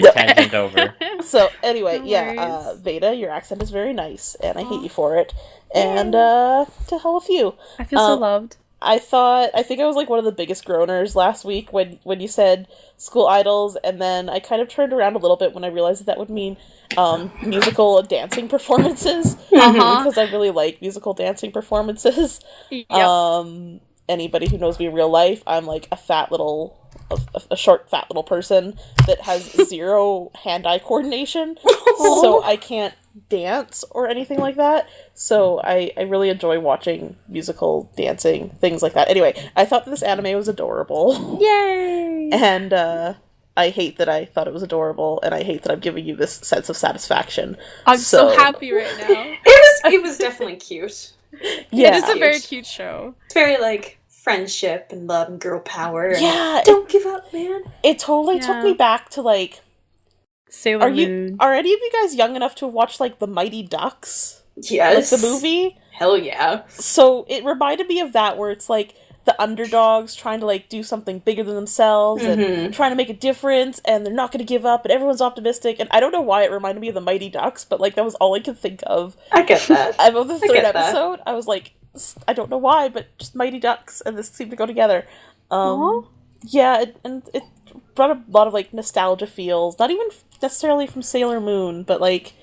no.
tangent over.
So anyway,
No
yeah,
worries.
Veda, your accent is very nice, and I hate you for it. And to hell with you.
I feel so loved.
I think I was like one of the biggest groaners last week when you said school idols, and then I kind of turned around a little bit when I realized that would mean musical dancing performances, because I really like musical dancing performances.
Yep.
Anybody who knows me in real life, I'm like a short, fat little person that has zero hand-eye coordination, so I can't dance or anything like that. So I really enjoy watching musical dancing, things like that. Anyway, I thought that this anime was adorable.
Yay!
And I hate that I thought it was adorable, and I hate that I'm giving you this sense of satisfaction.
I'm so happy right now.
It was definitely cute.
Yeah.
It is a very cute show.
It's very like friendship and love and girl power. And
Yeah,
don't give up, man.
it totally took
Yeah.
me back to like,
Sailor
are
Moon.
any of you guys young enough to have watched like The Mighty Ducks?
Yes.
Like the movie?
Hell yeah.
So it reminded me of that, where it's like the underdogs trying to like do something bigger than themselves and trying to make a difference, and they're not going to give up, and everyone's optimistic. And I don't know why it reminded me of the Mighty Ducks, but like that was all I could think of.
I get that.
About the
I
third
get that.
episode, I was like, I don't know why, but just Mighty Ducks, and this seemed to go together. Yeah, it brought a lot of like nostalgia feels, not even necessarily from Sailor Moon, but like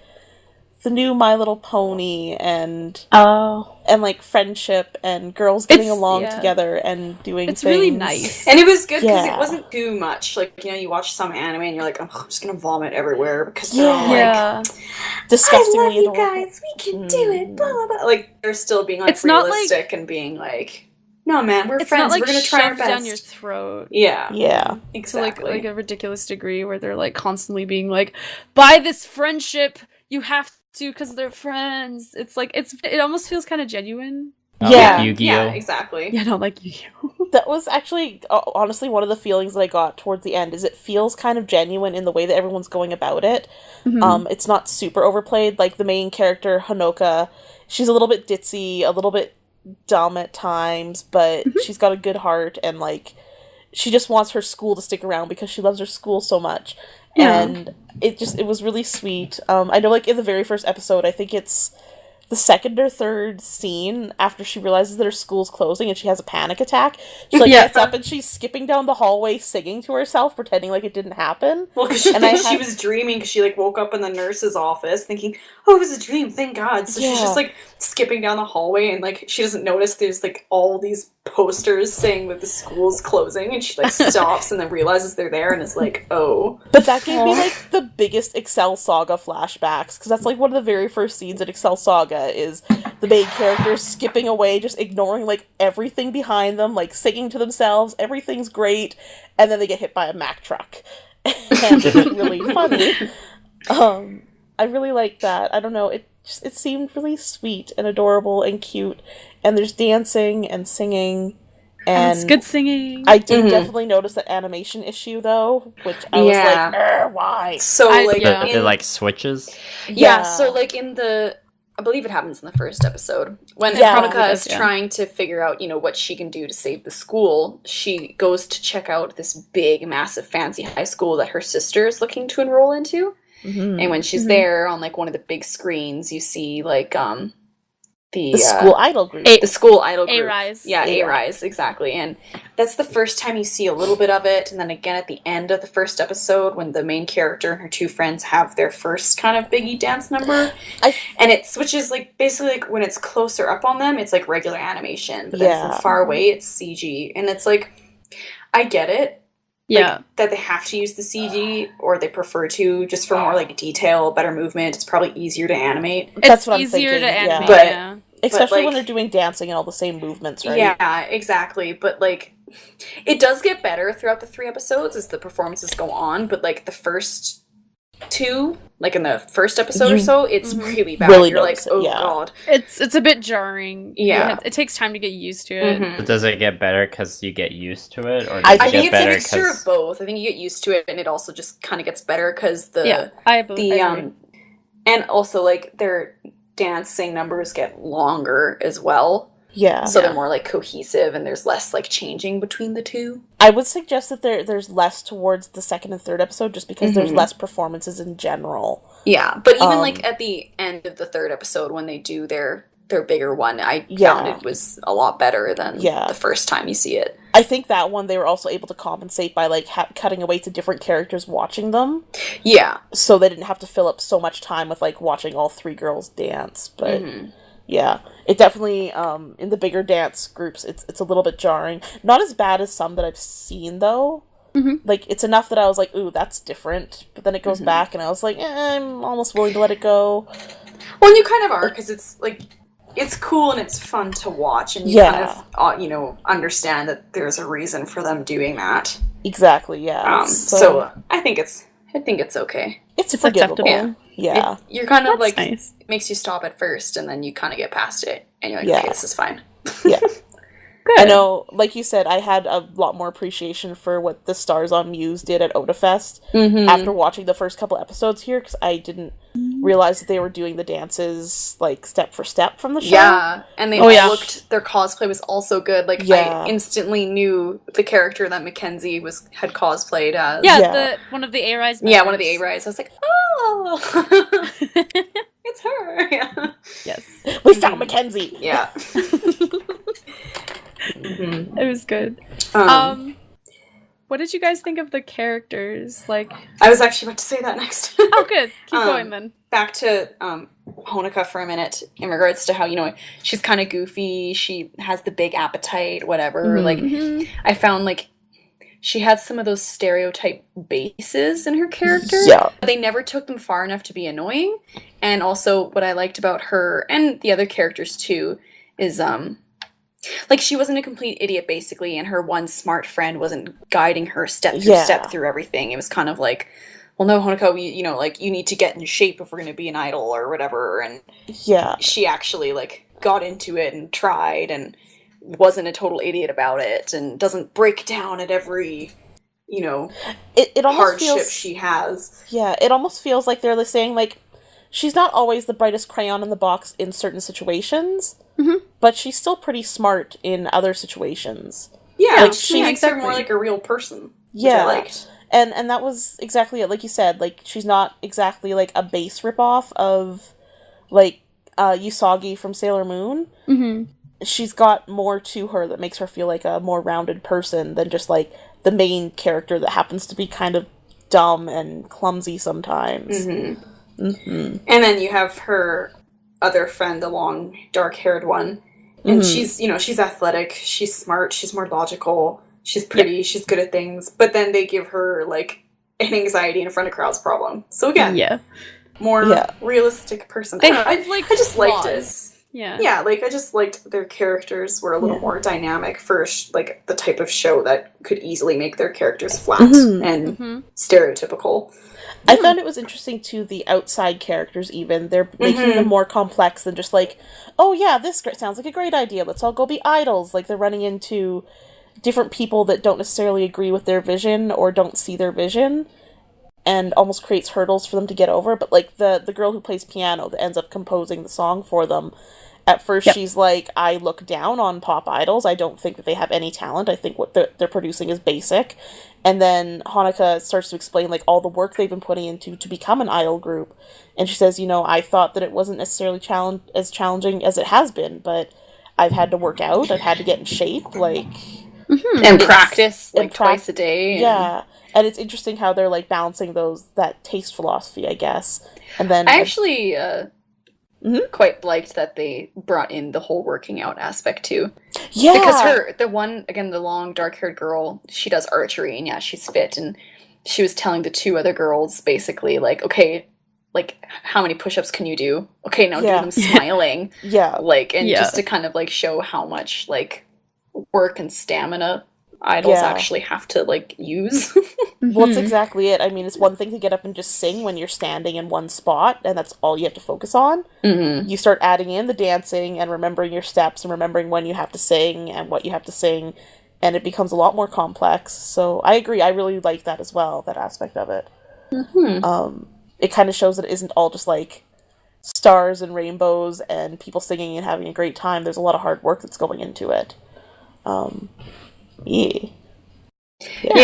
the new My Little Pony and like friendship and girls getting
It's-
along
yeah.
together and doing
It's
things.
really nice.
And it was good because
Yeah.
it wasn't too much. Like, you know, you watch some anime and you're like, oh, I'm just gonna vomit everywhere because they're all like,
Yeah.
Disgustingly
I love you
adorable.
guys, we can do it, blah, blah, blah. Like, they're still being like
It's not, like-
realistic and being like, no, man, we're
It's
friends,
not like
we're gonna try our
shoved
best.
down your throat.
Yeah,
Yeah.
To
exactly.
like a ridiculous degree where they're like constantly being like, by this friendship, you have to because they're friends. It's like it almost feels kind of genuine.
Yeah.
Like Yu-Gi-Oh.
Yeah, exactly.
Yeah, not like you.
That was actually honestly one of the feelings that I got towards the end. Is it feels kind of genuine in the way that everyone's going about it. It's not super overplayed. Like the main character Hanoka, she's a little bit ditzy, a little bit dumb at times, but she's got a good heart, and like she just wants her school to stick around because she loves her school so much.
Yeah.
And it was really sweet. I know, like in the very first episode, I think it's the second or third scene after she realizes that her school's closing and she has a panic attack. She like
Yeah.
gets up and she's skipping down the hallway singing to herself, pretending like it didn't happen.
Well, because she
And I
thinks she
had-
was dreaming because she like woke up in the nurse's office thinking, "Oh, it was a dream, thank God." So she's
Yeah.
just like skipping down the hallway and like she doesn't notice there's like all these posters saying that the school's closing, and she like stops and then realizes they're there and is like, "Oh."
But that gave me like the biggest Excel Saga flashbacks, because that's like one of the very first scenes in Excel Saga is the main characters skipping away, just ignoring like everything behind them, like singing to themselves, everything's great, and then they get hit by a Mack truck. And it's really funny. I really like that. I don't know, it seemed really sweet and adorable and cute, and there's dancing and singing, and
it's good singing.
I did definitely notice that animation issue though, which I was like, why?
So
it like switches.
So like in the, I believe it happens in the first episode when
Yeah,
Haruka is trying to figure out, what she can do to save the school. She goes to check out this big, massive, fancy high school that her sister is looking to enroll into. And when she's there on like one of the big screens, you see like the
school idol group.
The school idol group.
A-Rise.
Yeah, A-Rise, exactly. And that's the first time you see a little bit of it. And then again at the end of the first episode when the main character and her two friends have their first kind of Biggie dance number. And it switches, like, basically, like, when it's closer up on them, it's, like, regular animation. But then from far away, it's CG. And it's, like, I get it. Like, that they have to use the CG, or they prefer to, just for more, like, detail, better movement. It's probably easier to animate.
That's what I'm
easier
thinking.
to animate,
But especially
like,
when they're doing dancing and all the same movements, right?
Yeah, exactly. But, like, it does get better throughout the 3 episodes as the performances go on, but, like, the first 2, like, in the first episode or so, it's really bad.
Really
You're like, oh,
yeah.
God.
It's a bit jarring.
Yeah.
It takes time to get used to it.
But does it get better because you get used to it? Or
I
does it
think
get
it's a
better
mixture
'cause-
of both. I think you get used to it, and it also just kind of gets better because
I agree.
and also, like, their dancing numbers get longer as well.
Yeah.
So they're more, like, cohesive, and there's less, like, changing between the two.
I would suggest that there's less towards the second and third episode just because there's less performances in general.
Yeah, but even, like, at the end of the third episode when they do their bigger one, I found it was a lot better than the first time you see it.
I think that one they were also able to compensate by, like, cutting away to different characters watching them.
Yeah.
So they didn't have to fill up so much time with, like, watching all 3 girls dance, but... Yeah, it definitely, in the bigger dance groups, it's a little bit jarring. Not as bad as some that I've seen, though. Like, it's enough that I was like, ooh, that's different. But then it goes back, and I was like, I'm almost willing to let it go.
Well, and you kind of are, because it's, like, it's cool and it's fun to watch, and you kind of, understand that there's a reason for them doing that.
Exactly, yeah.
So I think it's okay.
It's forgivable.
Acceptable.
Yeah.
You're kind of, like,
nice.
It makes you stop at first, and then you kind of get past it, and you're like, okay, this is fine.
Yeah.
Good.
I know, like you said, I had a lot more appreciation for what the Stars on Muse did at Otafest after watching the first couple episodes here, because I didn't realize that they were doing the dances, like, step for step from the show.
Yeah, and they looked, their cosplay was also good. Like, I instantly knew the character that Mackenzie had cosplayed as.
Yeah, one of the A-Rise members.
Yeah, one of the A-Rise. I was like, oh! It's her! Yeah.
Yes.
We found Mackenzie!
Yeah.
It was good. What did you guys think of the characters? Like,
I was actually about to say that next.
Oh, good. Keep going then.
Back to Honoka for a minute in regards to how, she's kind of goofy, she has the big appetite, whatever. Like, I found, like, she had some of those stereotype bases in her character.
Yeah.
But they never took them far enough to be annoying. And also, what I liked about her, and the other characters too, is, like, she wasn't a complete idiot, basically, and her one smart friend wasn't guiding her step through everything. It was kind of like, well, no, Honoka, you need to get in shape if we're going to be an idol or whatever. And she actually, like, got into it and tried and wasn't a total idiot about it and doesn't break down at every,
it almost
hardship
feels,
she has.
Yeah, it almost feels like they're saying, like, she's not always the brightest crayon in the box in certain situations, but she's still pretty smart in other situations.
Yeah,
like,
she makes her more like a real person, which
I
liked.
And that was exactly it, like you said, like, she's not exactly, like, a base ripoff of, like, Usagi from Sailor Moon. She's got more to her that makes her feel like a more rounded person than just, like, the main character that happens to be kind of dumb and clumsy sometimes.
And then you have her other friend, the long, dark-haired one. And she's, she's athletic, she's smart, she's more logical, she's pretty, she's good at things. But then they give her, like, an anxiety in front of crowds problem. So again, more realistic person. I just liked it. Yeah, like, I just liked their characters were a little more dynamic for, like, the type of show that could easily make their characters flat and stereotypical.
I found it was interesting too, the outside characters even. They're making them more complex than just like, oh yeah, this sounds like a great idea, let's all go be idols. Like, they're running into different people that don't necessarily agree with their vision or don't see their vision, and almost creates hurdles for them to get over. But like the girl who plays piano that ends up composing the song for them, at first she's like, I look down on pop idols, I don't think that they have any talent, I think what they're producing is basic. And then Hanukkah starts to explain like all the work they've been putting into to become an idol group, and she says, I thought that it wasn't necessarily as challenging as it has been, but I've had to work out, I've had to get in shape, like
and practice like twice a day.
Yeah. And it's interesting how they're like balancing that taste philosophy, I guess. And then
I actually quite liked that they brought in the whole working out aspect too.
Yeah.
Because the long dark-haired girl, she does archery, and yeah, she's fit, and she was telling the two other girls basically like, okay, like, how many push-ups can you do? Okay, now do them smiling. Like, and just to kind of like show how much like work and stamina idols actually have to like use.
Well, that's exactly it. I mean, it's one thing to get up and just sing when you're standing in one spot and that's all you have to focus on. You start adding in the dancing and remembering your steps and remembering when you have to sing and what you have to sing, and it becomes a lot more complex. So I agree, I really like that as well, that aspect of it. It kind of shows that it isn't all just like stars and rainbows and people singing and having a great time. There's a lot of hard work that's going into it.
Yeah,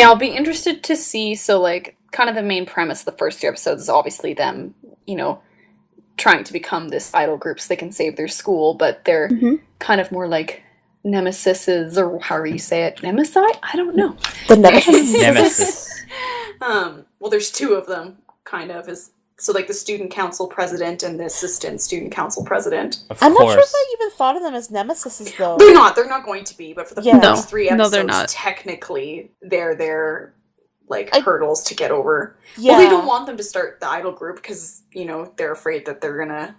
I'll be interested to see. So, like, kind of the main premise of the first 2 episodes is obviously them, trying to become this idol group so they can save their school, but they're kind of more like nemesises, or however you say it. Nemesi? I don't know.
The nemesis.
Nemesis.
Well, there's 2 of them, kind of. So, like, the student council president and the assistant student council president.
I'm not sure if I even thought of them as nemesises, though.
They're not going to be, but for the first 3 episodes,
they're not.
Technically, they're like, hurdles to get over.
Yeah.
Well, they don't want them to start the idol group because, they're afraid that they're gonna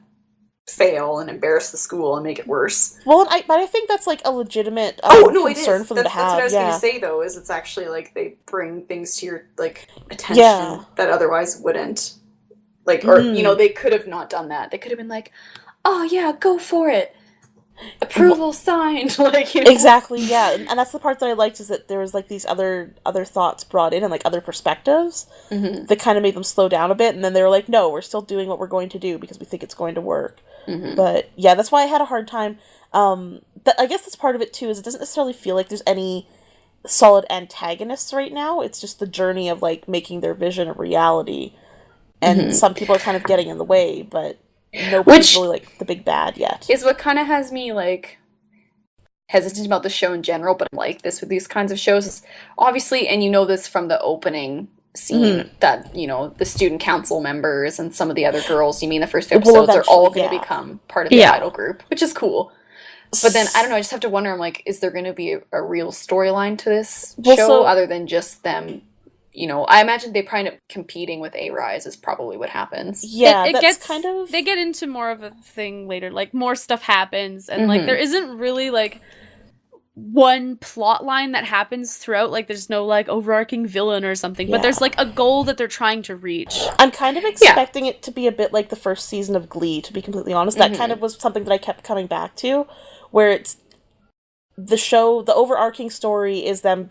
fail and embarrass the school and make it worse.
Well, but I think that's, like, a legitimate concern for them to have.
That's what I was going to say, though, is it's actually, like, they bring things to your, like, attention that otherwise wouldn't. Like, or, they could have not done that. They could have been like, oh, yeah, go for it. Approval signed. Like,
Exactly, yeah. And that's the part that I liked, is that there was, like, these other thoughts brought in and, like, other perspectives that kind of made them slow down a bit. And then they were like, no, we're still doing what we're going to do because we think it's going to work. But, yeah, that's why I had a hard time. But I guess that's part of it, too, is it doesn't necessarily feel like there's any solid antagonists right now. It's just the journey of, like, making their vision a reality. And some people are kind of getting in the way, but nobody's really, like, the big bad yet.
Is what kind of has me, like, hesitant about the show in general, but I'm like this with these kinds of shows. Is obviously, and this from the opening scene, that, the student council members and some of the other girls, the first 2 episodes, are all going to become part of the idol group, which is cool. But then, I don't know, I just have to wonder, I'm like, is there going to be a real storyline to this show other than just them? I imagine they probably end up competing with A-Rise is probably what happens.
Yeah,
it
that's
gets
kind of...
They get into more of a thing later. Like, more stuff happens, and, like, there isn't really, like, one plot line that happens throughout. Like, there's no, like, overarching villain or something, but there's, like, a goal that they're trying to reach.
I'm kind of expecting it to be a bit like the first season of Glee, to be completely honest. That kind of was something that I kept coming back to, where it's the overarching story is them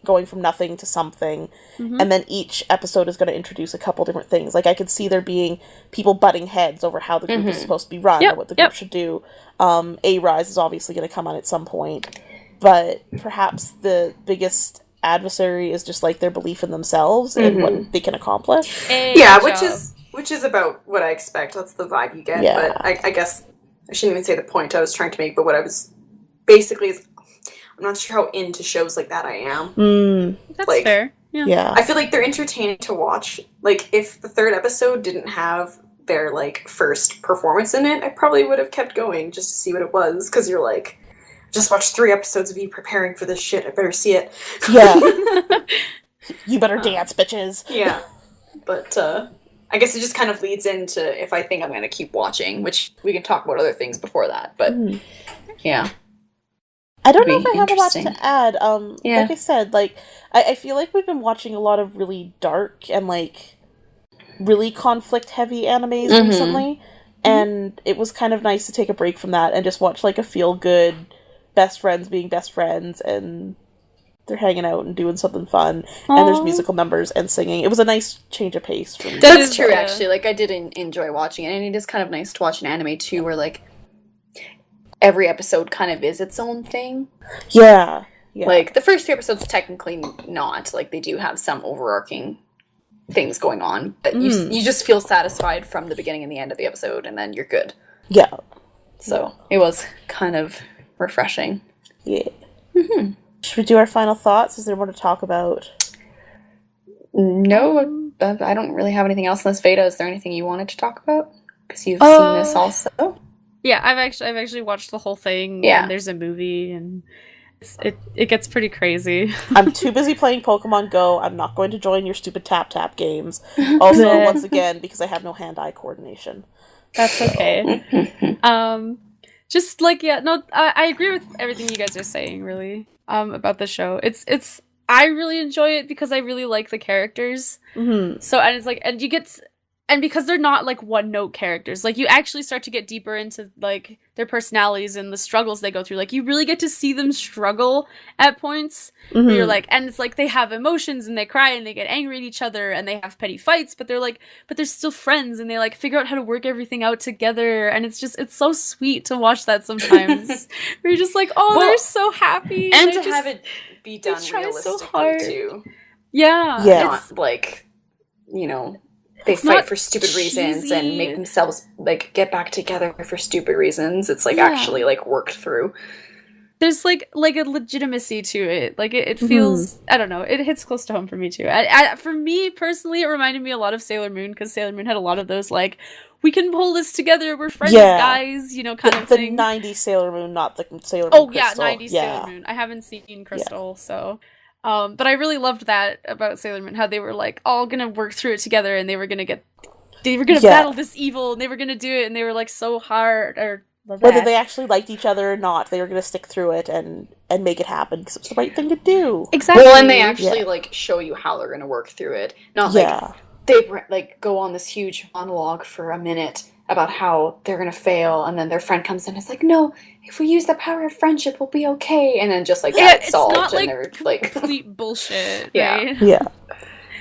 going from nothing to something, and then each episode is going to introduce a couple different things. Like, I could see there being people butting heads over how the group is supposed to be run, or what the group should do. A-Rise is obviously going to come on at some point, but perhaps the biggest adversary is just, like, their belief in themselves and what they can accomplish.
Which is about what I expect. That's the vibe you get. But I guess I shouldn't even say the point I was trying to make, but what I was basically is, I'm not sure how into shows like that I am.
That's fair. Yeah.
I feel like they're entertaining to watch. Like, if the 3rd episode didn't have their, like, first performance in it, I probably would have kept going just to see what it was, because you're like, just watched 3 episodes of you preparing for this shit, I better see it.
Yeah. You better dance, bitches.
Yeah. But, I guess it just kind of leads into if I think I'm going to keep watching, which we can talk about other things before that, but, yeah.
I don't know if I have a lot to add. Like I said, like, I feel like we've been watching a lot of really dark and, like, really conflict-heavy animes recently, and it was kind of nice to take a break from that and just watch, like, a feel-good best friends being best friends, and they're hanging out and doing something fun, and there's musical numbers and singing. It was a nice change of pace for me.
That's true, actually. Like, I did enjoy watching it, and it is kind of nice to watch an anime, too, where, like, every episode kind of is its own thing.
Yeah.
Like, the first 3 episodes technically not. Like, they do have some overarching things going on, but you just feel satisfied from the beginning and the end of the episode, and then you're good.
Yeah.
So, it was kind of refreshing.
Yeah. Should we do our final thoughts? Is there more to talk about?
No, I don't really have anything else unless Veda, is there anything you wanted to talk about? Because you've seen this also.
Yeah, I've actually watched the whole thing.
Yeah.
And there's a movie, and it gets pretty crazy.
I'm too busy playing Pokemon Go. I'm not going to join your stupid tap games. Also, once again, because I have no hand-eye coordination.
That's okay. Just like, I agree with everything you guys are saying, really, about the show. It's I really enjoy it because I really like the characters. So, and it's like, and because they're not, like, one-note characters, like, you actually start to get deeper into, like, their personalities and the struggles they go through. Like, you really get to see them struggle at points where you're like, and it's like, they have emotions, and they cry, and they get angry at each other, and they have petty fights, but they're still friends, and they, like, figure out how to work everything out together, and it's so sweet to watch that sometimes. Where you're just like, they're so happy.
And to have it be done realistically, too.
Yeah.
Not, like, they fight for stupid reasons and make themselves, like, get back together for stupid reasons. It's, like, actually, like, worked through.
There's, like a legitimacy to it. Like, it feels, I don't know, it hits close to home for me, too. For me, personally, it reminded me a lot of Sailor Moon, because Sailor Moon had a lot of those, like, we can pull this together, we're friends, guys, kind of thing.
The 90s Sailor Moon, not the Sailor Moon Crystal.
90s Sailor Moon. I haven't seen Crystal, so... but I really loved that about Sailor Moon, how they were, like, all gonna work through it together, and they were gonna battle this evil, and they were gonna do it, and they were, like, so hard, or
whether they actually liked each other or not, they were gonna stick through it and make it happen, because it was the right thing to do.
Exactly.
Well, and they actually, like, show you how they're gonna work through it. Not, like, they, like, go on this huge monologue for a minute about how they're gonna fail, and then their friend comes in and is like, no, if we use the power of friendship, we'll be okay, and then just, like, that's solved,
not,
and
like,
they're, like...
complete bullshit,
Yeah.
right?
Yeah.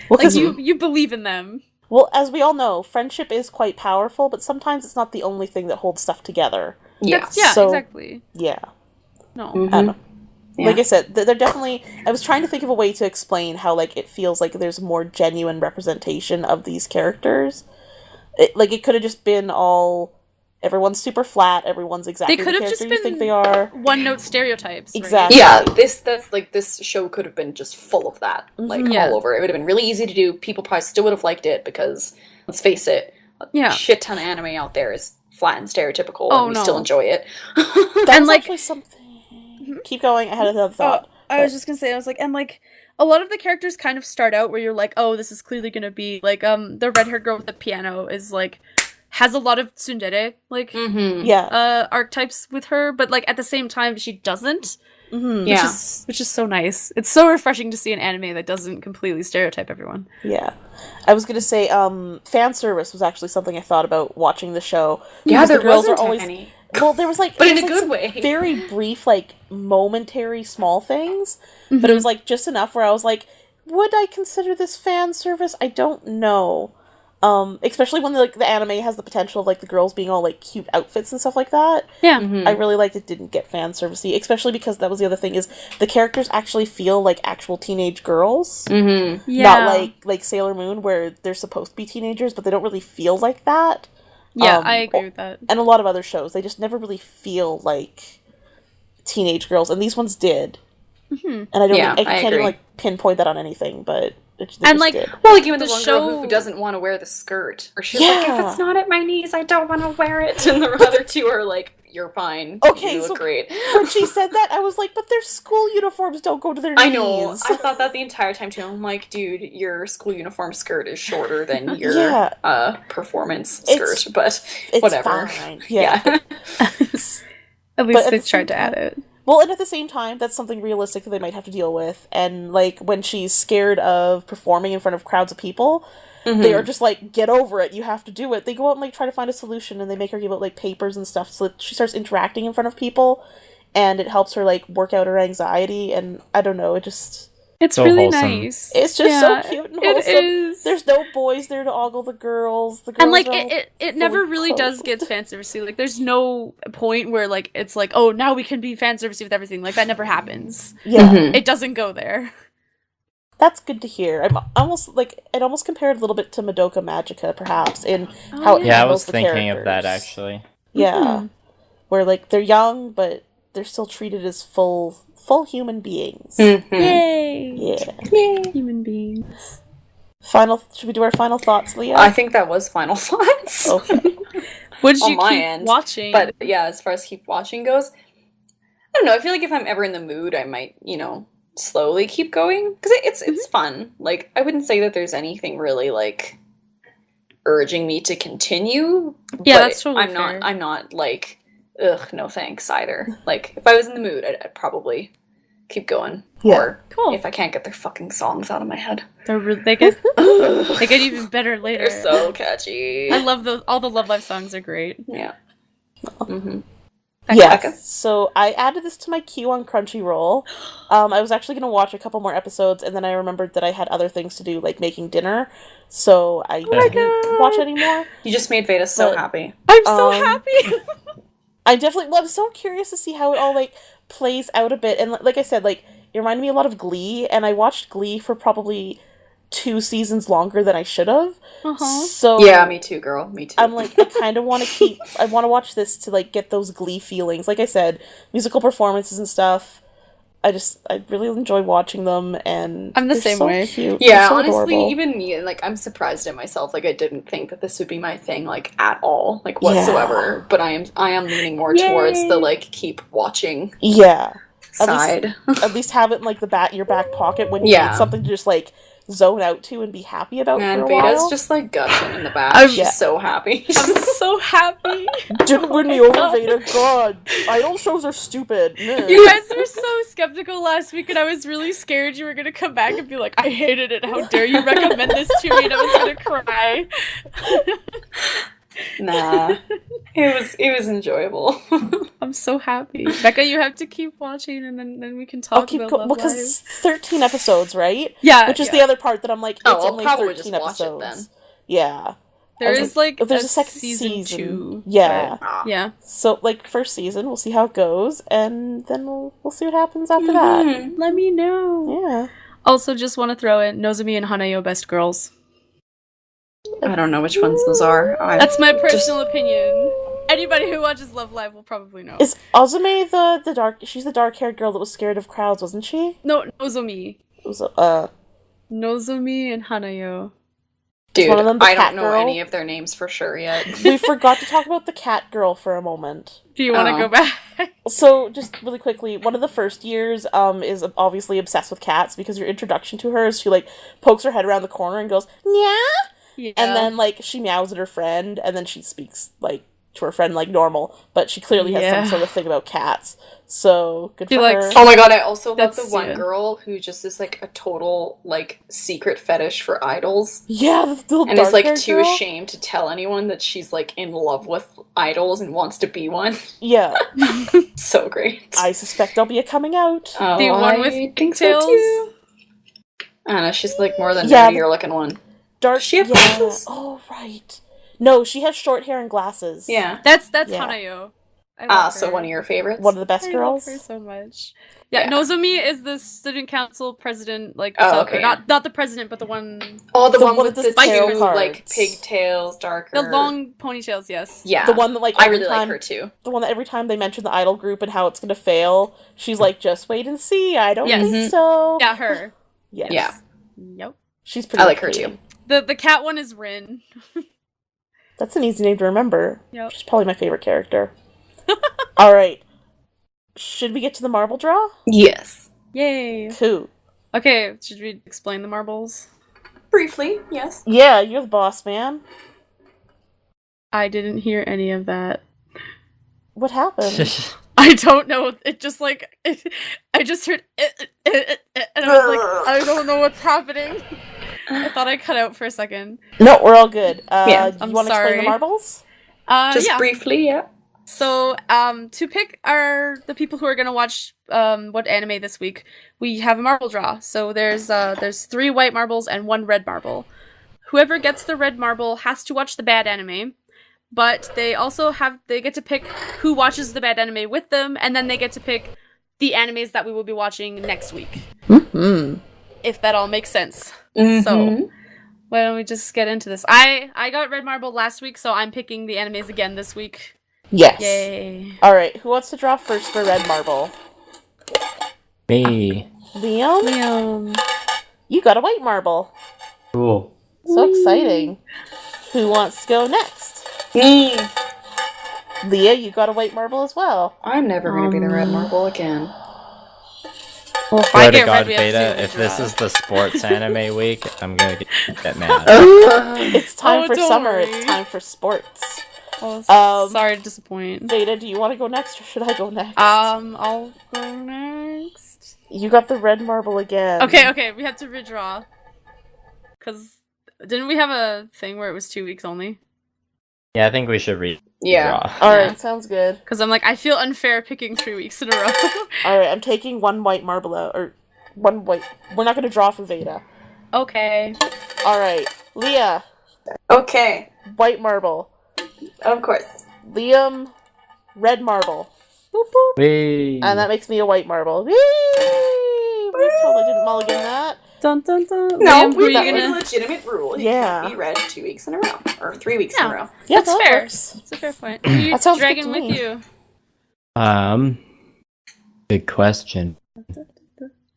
Well,
like, you believe in them.
Well, as we all know, friendship is quite powerful, but sometimes it's not the only thing that holds stuff together.
Yeah.
Exactly.
Yeah.
No.
I don't know. Yeah. Like I said, they're definitely... I was trying to think of a way to explain how, like, it feels like there's more genuine representation of these characters. It could have just been all... Everyone's super flat, everyone's exactly the character you think they are.
One-note stereotypes.
Exactly.
Right?
Yeah, this show could have been just full of that. Like, all over. It would have been really easy to do. People probably still would have liked it, because, let's face it, a shit ton of anime out there is flat and stereotypical, and we still enjoy it.
That was actually something... Keep going, I had another thought.
I was just gonna say, and, like, a lot of the characters kind of start out where you're like, oh, this is clearly gonna be, like, the red-haired girl with the piano is, like, has a lot of tsundere, like, archetypes with her, but, like, at the same time, she doesn't. Which is so nice. It's so refreshing to see an anime that doesn't completely stereotype everyone.
Yeah. I was gonna say, fan service was actually something I thought about watching the show.
Yeah, the
girls are always... Any. Well, there was, like...
but in a good way.
Very brief, like, momentary small things, but it was, like, just enough where I was like, would I consider this fan service? I don't know. Especially when the anime has the potential of, like, the girls being all, like, cute outfits and stuff like that.
Yeah.
I really liked it didn't get fan servicey, especially because that was the other thing, is the characters actually feel like actual teenage girls.
Yeah.
Not like Sailor Moon, where they're supposed to be teenagers, but they don't really feel like that.
Yeah, I agree with that.
And a lot of other shows, they just never really feel like teenage girls, and these ones did. And I can't even, like, pinpoint that on anything, but...
And, like,
did.
Well, like, even the one girl who doesn't want to wear the skirt. Or she's like, if it's not at my knees, I don't want to wear it. And the other two are like, you're fine.
Okay,
you look great.
When she said that, I was like, but their school uniforms don't go to their knees.
I know. I thought that the entire time, too. I'm like, dude, your school uniform skirt is shorter than your performance skirt. But whatever.
It's fine. Yeah.
At least they tried to add it.
Well, and at the same time, that's something realistic that they might have to deal with. And, like, when she's scared of performing in front of crowds of people, they are just like, get over it, you have to do it. They go out and like try to find a solution, and they make her give out like papers and stuff so that she starts interacting in front of people, and it helps her like work out her anxiety. And I don't know, it's
so really
wholesome.
nice.
It's just so cute and wholesome.
It is.
There's no boys there to ogle the girls. The girls
And like
are
it never
fully
really does get
clothed.
fan servicey. Like there's no point where like it's like, oh, now we can be fan servicey with everything. Like that never happens.
Yeah,
It doesn't go there.
that's good to hear. I'm almost like, it almost compared a little bit to Madoka Magica, perhaps, in how it
Yeah, I
handles
was
the
thinking of that
characters.
actually.
Yeah, where like they're young, but they're still treated as full human beings.
Yay!
Yeah.
Human beings.
Should we do our final thoughts, Leah?
I think that was final thoughts.
Okay.
Would
On
you
my
keep
end,
watching?
But yeah, as far as keep watching goes, I don't know. I feel like if I'm ever in the mood, I might, slowly keep going because it's fun. Like I wouldn't say that there's anything really like urging me to continue.
Yeah,
but
that's totally
I'm not.
fair.
I'm not like, ugh, no thanks either. Like if I was in the mood, I'd probably keep going.
Yeah.
Or
Cool.
if I can't get their fucking songs out of my head,
They get even better later.
they're so catchy.
I love all the Love Live songs are great.
Yeah.
Yeah,
Becca?
so I added this to my queue on Crunchyroll. I was actually going to watch a couple more episodes, and then I remembered that I had other things to do, like making dinner, so I didn't watch anymore.
You just made Veda so
But-
happy.
I'm so happy.
I'm so curious to see how it all, like, plays out a bit, and like I said, like, it reminded me a lot of Glee, and I watched Glee for probably 2 seasons longer than I should have. So
Yeah, me too, girl. Me too.
I'm like, I kind of want to I want to watch this to like get those Glee feelings. Like I said, musical performances and stuff. I really enjoy watching them, and
I'm the
they're
same
so
way.
Cute.
Yeah,
They're so
honestly,
adorable.
even me, like, I'm surprised at myself. Like, I didn't think that this would be my thing, like, at all, like, whatsoever. But I am leaning more towards the, like, keep watching
Yeah,
side.
at least have it in like your back pocket when you
Yeah.
need something to just like zone out to and be happy about
And
for a
Veda's
while.
just, like, gushing in the back.
I'm-
She's
Yeah.
so happy.
I'm so happy.
Didn't win me over, Veda. God, idol shows are stupid. Meh.
You guys were so skeptical last week, and I was really scared you were gonna come back and be like, "I hated it. How dare you recommend this to me?" And I was gonna cry.
Nah. It was enjoyable.
I'm so happy, Becca. You have to keep watching, and then we can talk
I'll keep
about
going
Love
because
Live.
it's 13 episodes, right?
Yeah,
Which is
yeah.
the other part that I'm like, it's
Oh, I'll
only
probably
13
just watch it
episodes.
then.
Yeah.
There
I was
is like
if there's
a
a second
season
season.
2.
Yeah.
but- yeah.
So, like, first season, we'll see how it goes, and then we'll see what happens after that.
Let me know.
Yeah.
Also, just want to throw in Nozomi and Hanayo best girls.
I don't know which ones those are.
That's my personal opinion. Anybody who watches Love Live will probably know.
Is Azume the dark? She's the dark-haired girl that was scared of crowds, wasn't she?
No, Nozomi.
It was
Nozomi and Hanayo.
Dude,
one of them the
I
cat
don't know
girl?
any of their names for sure yet.
we forgot to talk about the cat girl for a moment.
Do you want to
Oh.
go back?
So, just really quickly, one of the first years is obviously obsessed with cats because your introduction to her is she, like, pokes her head around the corner and goes, "Nya?"
Yeah.
And then, like, she meows at her friend, and then she speaks, like, to her friend like normal, but she clearly has
Yeah.
some sort of thing about cats. So, good
She
for
likes-
her.
Oh my god, I also love the
That's-
one
yeah.
girl who just is like a total like secret fetish for idols.
Yeah, the little
And is like
dark-haired
too
girl.
ashamed to tell anyone that she's like in love with idols and wants to be one.
Yeah,
So great.
I suspect there'll be a coming out.
Oh,
The one
I
with
think so
pigtails?
too. I don't know, she's like more than
Yeah,
nerdier looking one.
Dark.
she have
yeah.
glasses?
Oh right. No, she has short hair and glasses.
Yeah.
That's
Yeah.
Hanayo. I love
So
her.
one of your favorites?
One of the best
I
girls.
love her so much. Yeah,
Yeah.
Nozomi is the student council president, like
Oh,
soccer.
okay,
Not the president, but the one,
Oh, the,
The
one
one
with
with
the
the tarot
two
cards.
like pigtails, darker.
the long ponytails. Yes.
Yeah.
The one that like
I
every
really
time,
like her too.
the one that every time they mention the idol group and how it's gonna fail, she's like, "Just wait and see. I don't
Yes.
think so."
Yeah, her.
Yes.
Yeah.
Yep.
She's pretty.
I like her
pretty.
too.
The cat one is Rin.
That's an easy name to remember.
Yep.
She's probably my favorite character. All right. Should we get to the marble draw?
Yes.
Yay.
Cool.
Okay, should we explain the marbles?
Briefly, yes.
Yeah, you're the boss, man.
I didn't hear any of that.
What happened?
I don't know. It just like I just heard and I was like, I don't know what's happening. I thought I cut out for a second.
No, we're all good.
Yeah,
you
I'm
want to explain
sorry.
the marbles?
Just
Yeah.
briefly, yeah.
So, to pick the people who are gonna watch what anime this week, we have a marble draw. So there's 3 white marbles and 1 red marble. Whoever gets the red marble has to watch the bad anime, but they get to pick who watches the bad anime with them, and then they get to pick the animes that we will be watching next week.
Mm-hmm.
If that all makes sense.
Mhm.
So, why don't we just get into this? I got red marble last week, so I'm picking the animes again this week.
Yes.
Yay.
All right. Who wants to draw first for red marble?
Me.
Liam. You got a white marble.
Cool.
So exciting. Who wants to go next?
Me.
Leah, you got a white marble as well.
I'm never gonna be the red marble again.
Well, if
Swear to God, Veda, if this is the sports anime week, I'm gonna get mad.
It's time
Oh,
for
don't
summer.
worry.
It's time for sports.
Sorry to disappoint.
Veda, do you want to go next or should I go next?
I'll go next.
You got the red marble again.
Okay, we have to redraw. Cause didn't we have a thing where it was 2 weeks only?
Yeah, I think we should read.
Yeah.
Alright,
Yeah.
sounds good.
Cause I'm like, I feel unfair picking 3 weeks in a row.
Alright, I'm taking 1 white marble out. Or 1 white. We're not going to draw for Veda.
Okay.
Alright, Leah,
Okay.
white marble.
Of course.
Liam, red marble. Boop, boop.
Whee!
And that makes me a white marble. Whee! We totally didn't mulligan that.
Dun dun dun.
No,
Liam, who are
that
you
was a
gonna?
legitimate rule. You
Yeah.
can't be red 2 weeks in a row. Or 3 weeks in a
No.
row.
Yeah,
That's
that
fair.
works.
That's a fair point. Who are you
That sounds good
dragging
to
with
me.
you?
Good question.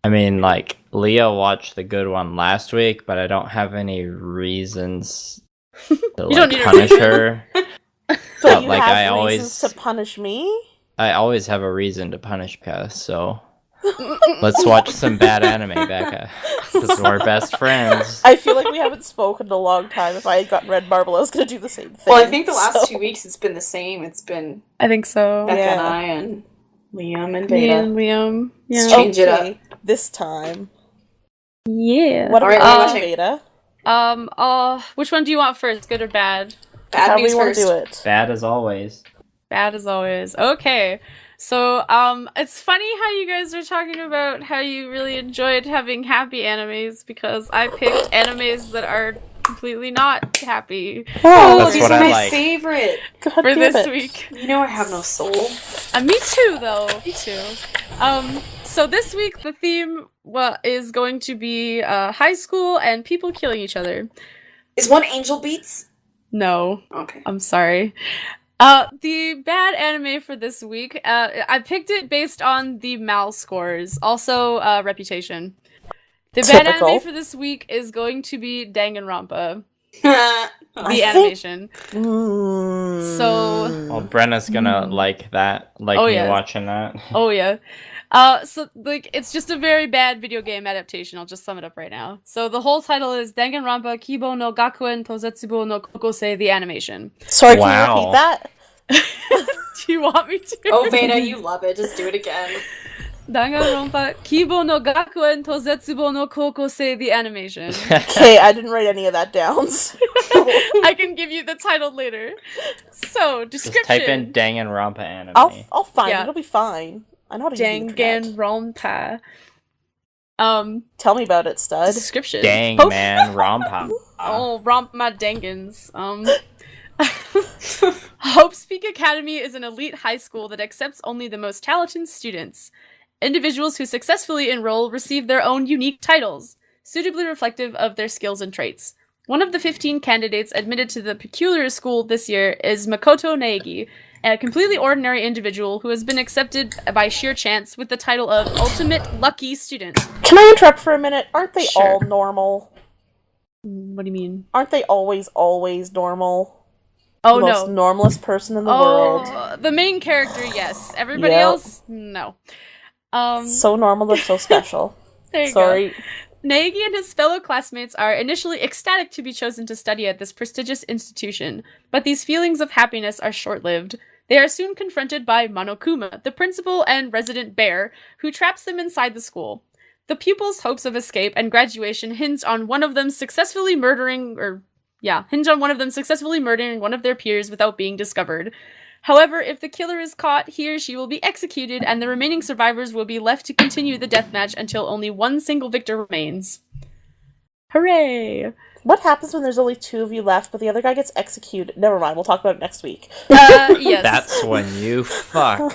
I mean, like, Leah watched the good one last week, but I don't have any reasons to
You don't need a
punish
reason.
her.
So
But,
you
like,
have
I
reasons
always-
to punish me?
I always have a reason to punish Cass, so let's watch some bad anime, Becca. Because we're best friends.
I feel like we haven't spoken in a long time. If I had gotten red marble, I was going to do the same thing.
Well, I think the last
so-
2 weeks it's been the same. It's been
I think so.
Becca and
Yeah.
I and Liam and
Me
Veda.
and Liam. Yeah.
Let's change it up.
Okay, this time.
Yeah.
What are we
Alright,
doing,
watching.
Veda?
Which one do you want first? Good or bad?
Bad
How do
news
we want to
first.
do it?
Bad as always.
Bad as always. Okay. So, it's funny how you guys are talking about how you really enjoyed having happy animes because I picked animes that are completely not happy
Oh,
That's
these
what
are
I
my
like.
favorite.
God
for
damn
this
it.
week.
You know I have no soul.
Me too, though. Me too. So this week the theme is going to be high school and people killing each other.
Is one Angel Beats?
No.
Okay.
I'm sorry. The bad anime for this week, I picked it based on the MAL scores, also Reputation. The bad
Typical.
anime for this week is going to be Danganronpa,
I
the
think-
animation.
Mm.
So-
Well, Brenna's gonna like that, like
Oh,
me
yeah.
watching that.
Oh yeah. So like it's just a very bad video game adaptation. I'll just sum it up right now. So the whole title is Danganronpa Kibo no Gakuen Tozetsubo no Kokosei the animation.
Sorry, can
Wow.
you repeat that?
Do you want me to?
Oh, Veda, you love it. Just do it again.
Danganronpa Kibo no Gakuen Tozetsubo no Kokosei the animation.
Okay, I didn't write any of that down. so-
I can give you the title later. So
Just
description.
type in Danganronpa anime.
I'll find
Yeah.
it. It'll be fine. I know how to use the internet.
Danganronpa.
Tell me about it, stud.
Description.
Dang,
Hope-
man, Rompa.
Oh, romp my dangans. Hope Speak Academy is an elite high school that accepts only the most talented students. Individuals who successfully enroll receive their own unique titles, suitably reflective of their skills and traits. One of the 15 candidates admitted to the peculiar school this year is Makoto Naegi, a completely ordinary individual who has been accepted by sheer chance with the title of Ultimate Lucky Student.
Can I interrupt for a minute? Aren't they
Sure.
all normal?
What do you mean?
Aren't they always normal?
Oh,
the most
no.
normalest person in the world.
The main character, yes. Everybody
Yep.
else, no.
So normal, they're so special.
There you
Sorry.
go. Naegi and his fellow classmates are initially ecstatic to be chosen to study at this prestigious institution, but these feelings of happiness are short-lived. They are soon confronted by Monokuma, the principal and resident bear, who traps them inside the school. The pupils' hopes of escape and graduation hinge on one of them successfully murdering one of their peers without being discovered. However, if the killer is caught, he or she will be executed, and the remaining survivors will be left to continue the deathmatch until only one single victor remains. Hooray!
What happens when there's only 2 of you left, but the other guy gets executed? Never mind, we'll talk about it next week.
Yes.
That's when you fuck.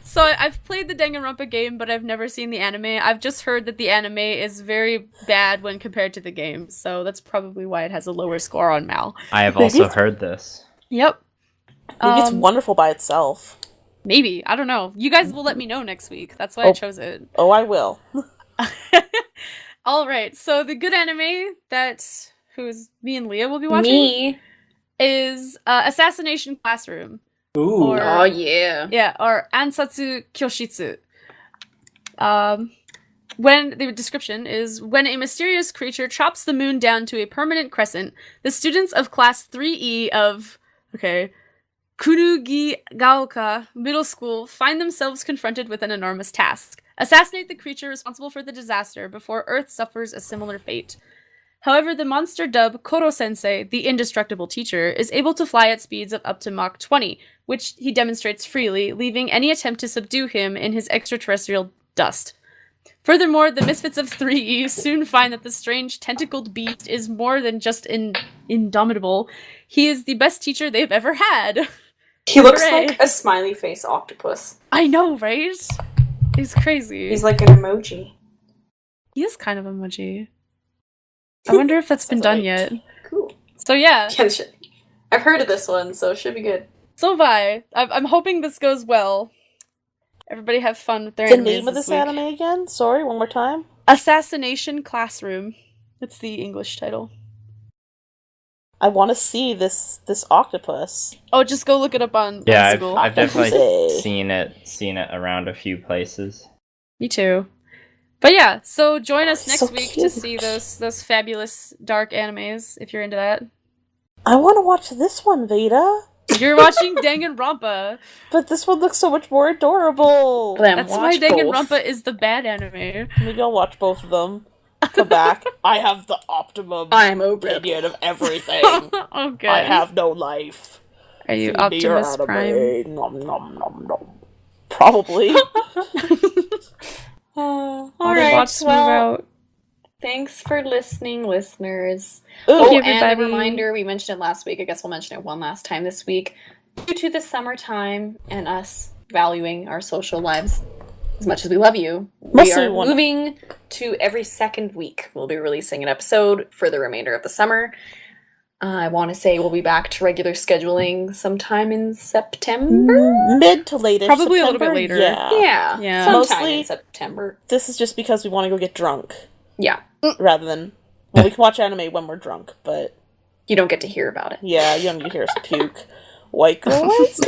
So I've played the Danganronpa game, but I've never seen the anime. I've just heard that the anime is very bad when compared to the game, so that's probably why it has a lower score on Mal.
I have also heard this.
Yep.
Maybe it's wonderful by itself.
Maybe. I don't know. You guys will let me know next week. That's why I chose it.
Oh, I will.
Alright, so the good anime that me and Leah will be watching is Assassination Classroom.
Ooh.
Or,
Oh, yeah.
Yeah, or Ansatsu Kyoshitsu. When the description is when a mysterious creature chops the moon down to a permanent crescent, the students of class 3E of Kurugigaoka Middle School find themselves confronted with an enormous task. Assassinate the creature responsible for the disaster before Earth suffers a similar fate. However, the monster dub Koro-sensei, the indestructible teacher, is able to fly at speeds of up to Mach 20, which he demonstrates freely, leaving any attempt to subdue him in his extraterrestrial dust. Furthermore, the misfits of 3E soon find that the strange tentacled beast is more than just indomitable. He is the best teacher they've ever had.
He looks
Hooray.
like a smiley face octopus.
I know, right? He's crazy.
He's like an emoji.
He is kind of emoji. I wonder if that's been done yet.
Cool.
So yeah.
I've heard of this one, so it should be good.
So have I. I'm hoping this goes well. Everybody have fun with their
The
animes
name of this
week.
anime again? Sorry, one more time.
Assassination Classroom. It's the English title.
I want to see this octopus.
Oh, just go look it up on
Yeah,
Google.
I've definitely
Say.
seen it around a few places.
Me too. But yeah, so join us next
So
week to
cute.
see those fabulous dark animes, if you're into that.
I want to watch this one, Veda.
You're watching Danganronpa.
But this one looks so much more adorable.
That's why Danganronpa is the bad anime.
Maybe I'll watch both of them. Come back. I have the optimum
I'm open.
opinion of everything.
Oh, good.
I have no life.
Are you
Feed me your
Optimus
anime.
Prime?
Nom, nom, nom, nom. Probably.
All
All
right.
Watch move
Well,
out.
thanks for listening, listeners.
Ooh,
Oh,
you,
and a
everybody.
reminder, we mentioned it last week. I guess we'll mention it one last time this week. Due to the summertime and us valuing our social lives as much as we love you, we
Mostly
are
one.
moving to every second week. We'll be releasing an episode for the remainder of the summer. I want to say we'll be back to regular scheduling sometime in September.
Mid to late
Probably a little bit later.
Yeah,
Yeah.
sometime
Mostly-
in September.
This is just because we want to go get drunk.
Yeah,
Rather than... Well, we can watch anime when we're drunk, but...
you don't get to hear about it.
Yeah, you don't need to hear us puke. White girl wasted!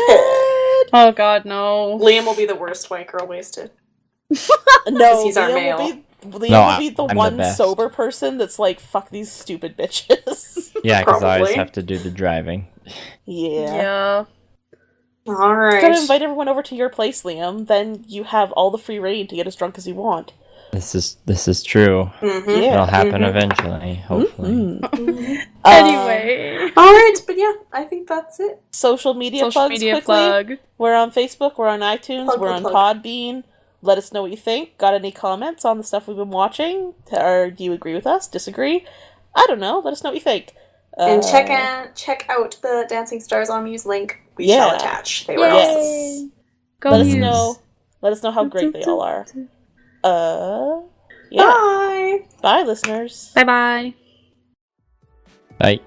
Oh god, no.
Liam will be the worst white girl wasted.
No,
he's our
Liam
male.
Liam
No,
will be the
I'm the
one
best.
sober person that's like, fuck these stupid bitches.
Yeah, because I always
Probably.
have to do the driving.
Yeah.
Yeah.
All right.
Gotta invite everyone over to your place, Liam. Then you have all the free reign to get as drunk as you want.
This is true.
Mhm.
Yeah.
It'll happen eventually, hopefully.
Anyway.
All right, but yeah, I think that's it.
Social media
Social
plugs
media
quickly.
plug.
We're on Facebook, we're on iTunes,
Plug,
we're
plug,
on
plug.
Podbean. Let us know what you think. Got any comments on the stuff we've been watching? Or do you agree with us? Disagree? I don't know. Let us know what you think.
And check out the Dancing Stars on Muse link. We
Yeah.
shall attach. They were
Yay.
awesome.
Go
Let us
Muse.
know. Let us know how great they all are. Yeah.
Bye.
Bye, listeners.
Bye-bye.
Bye.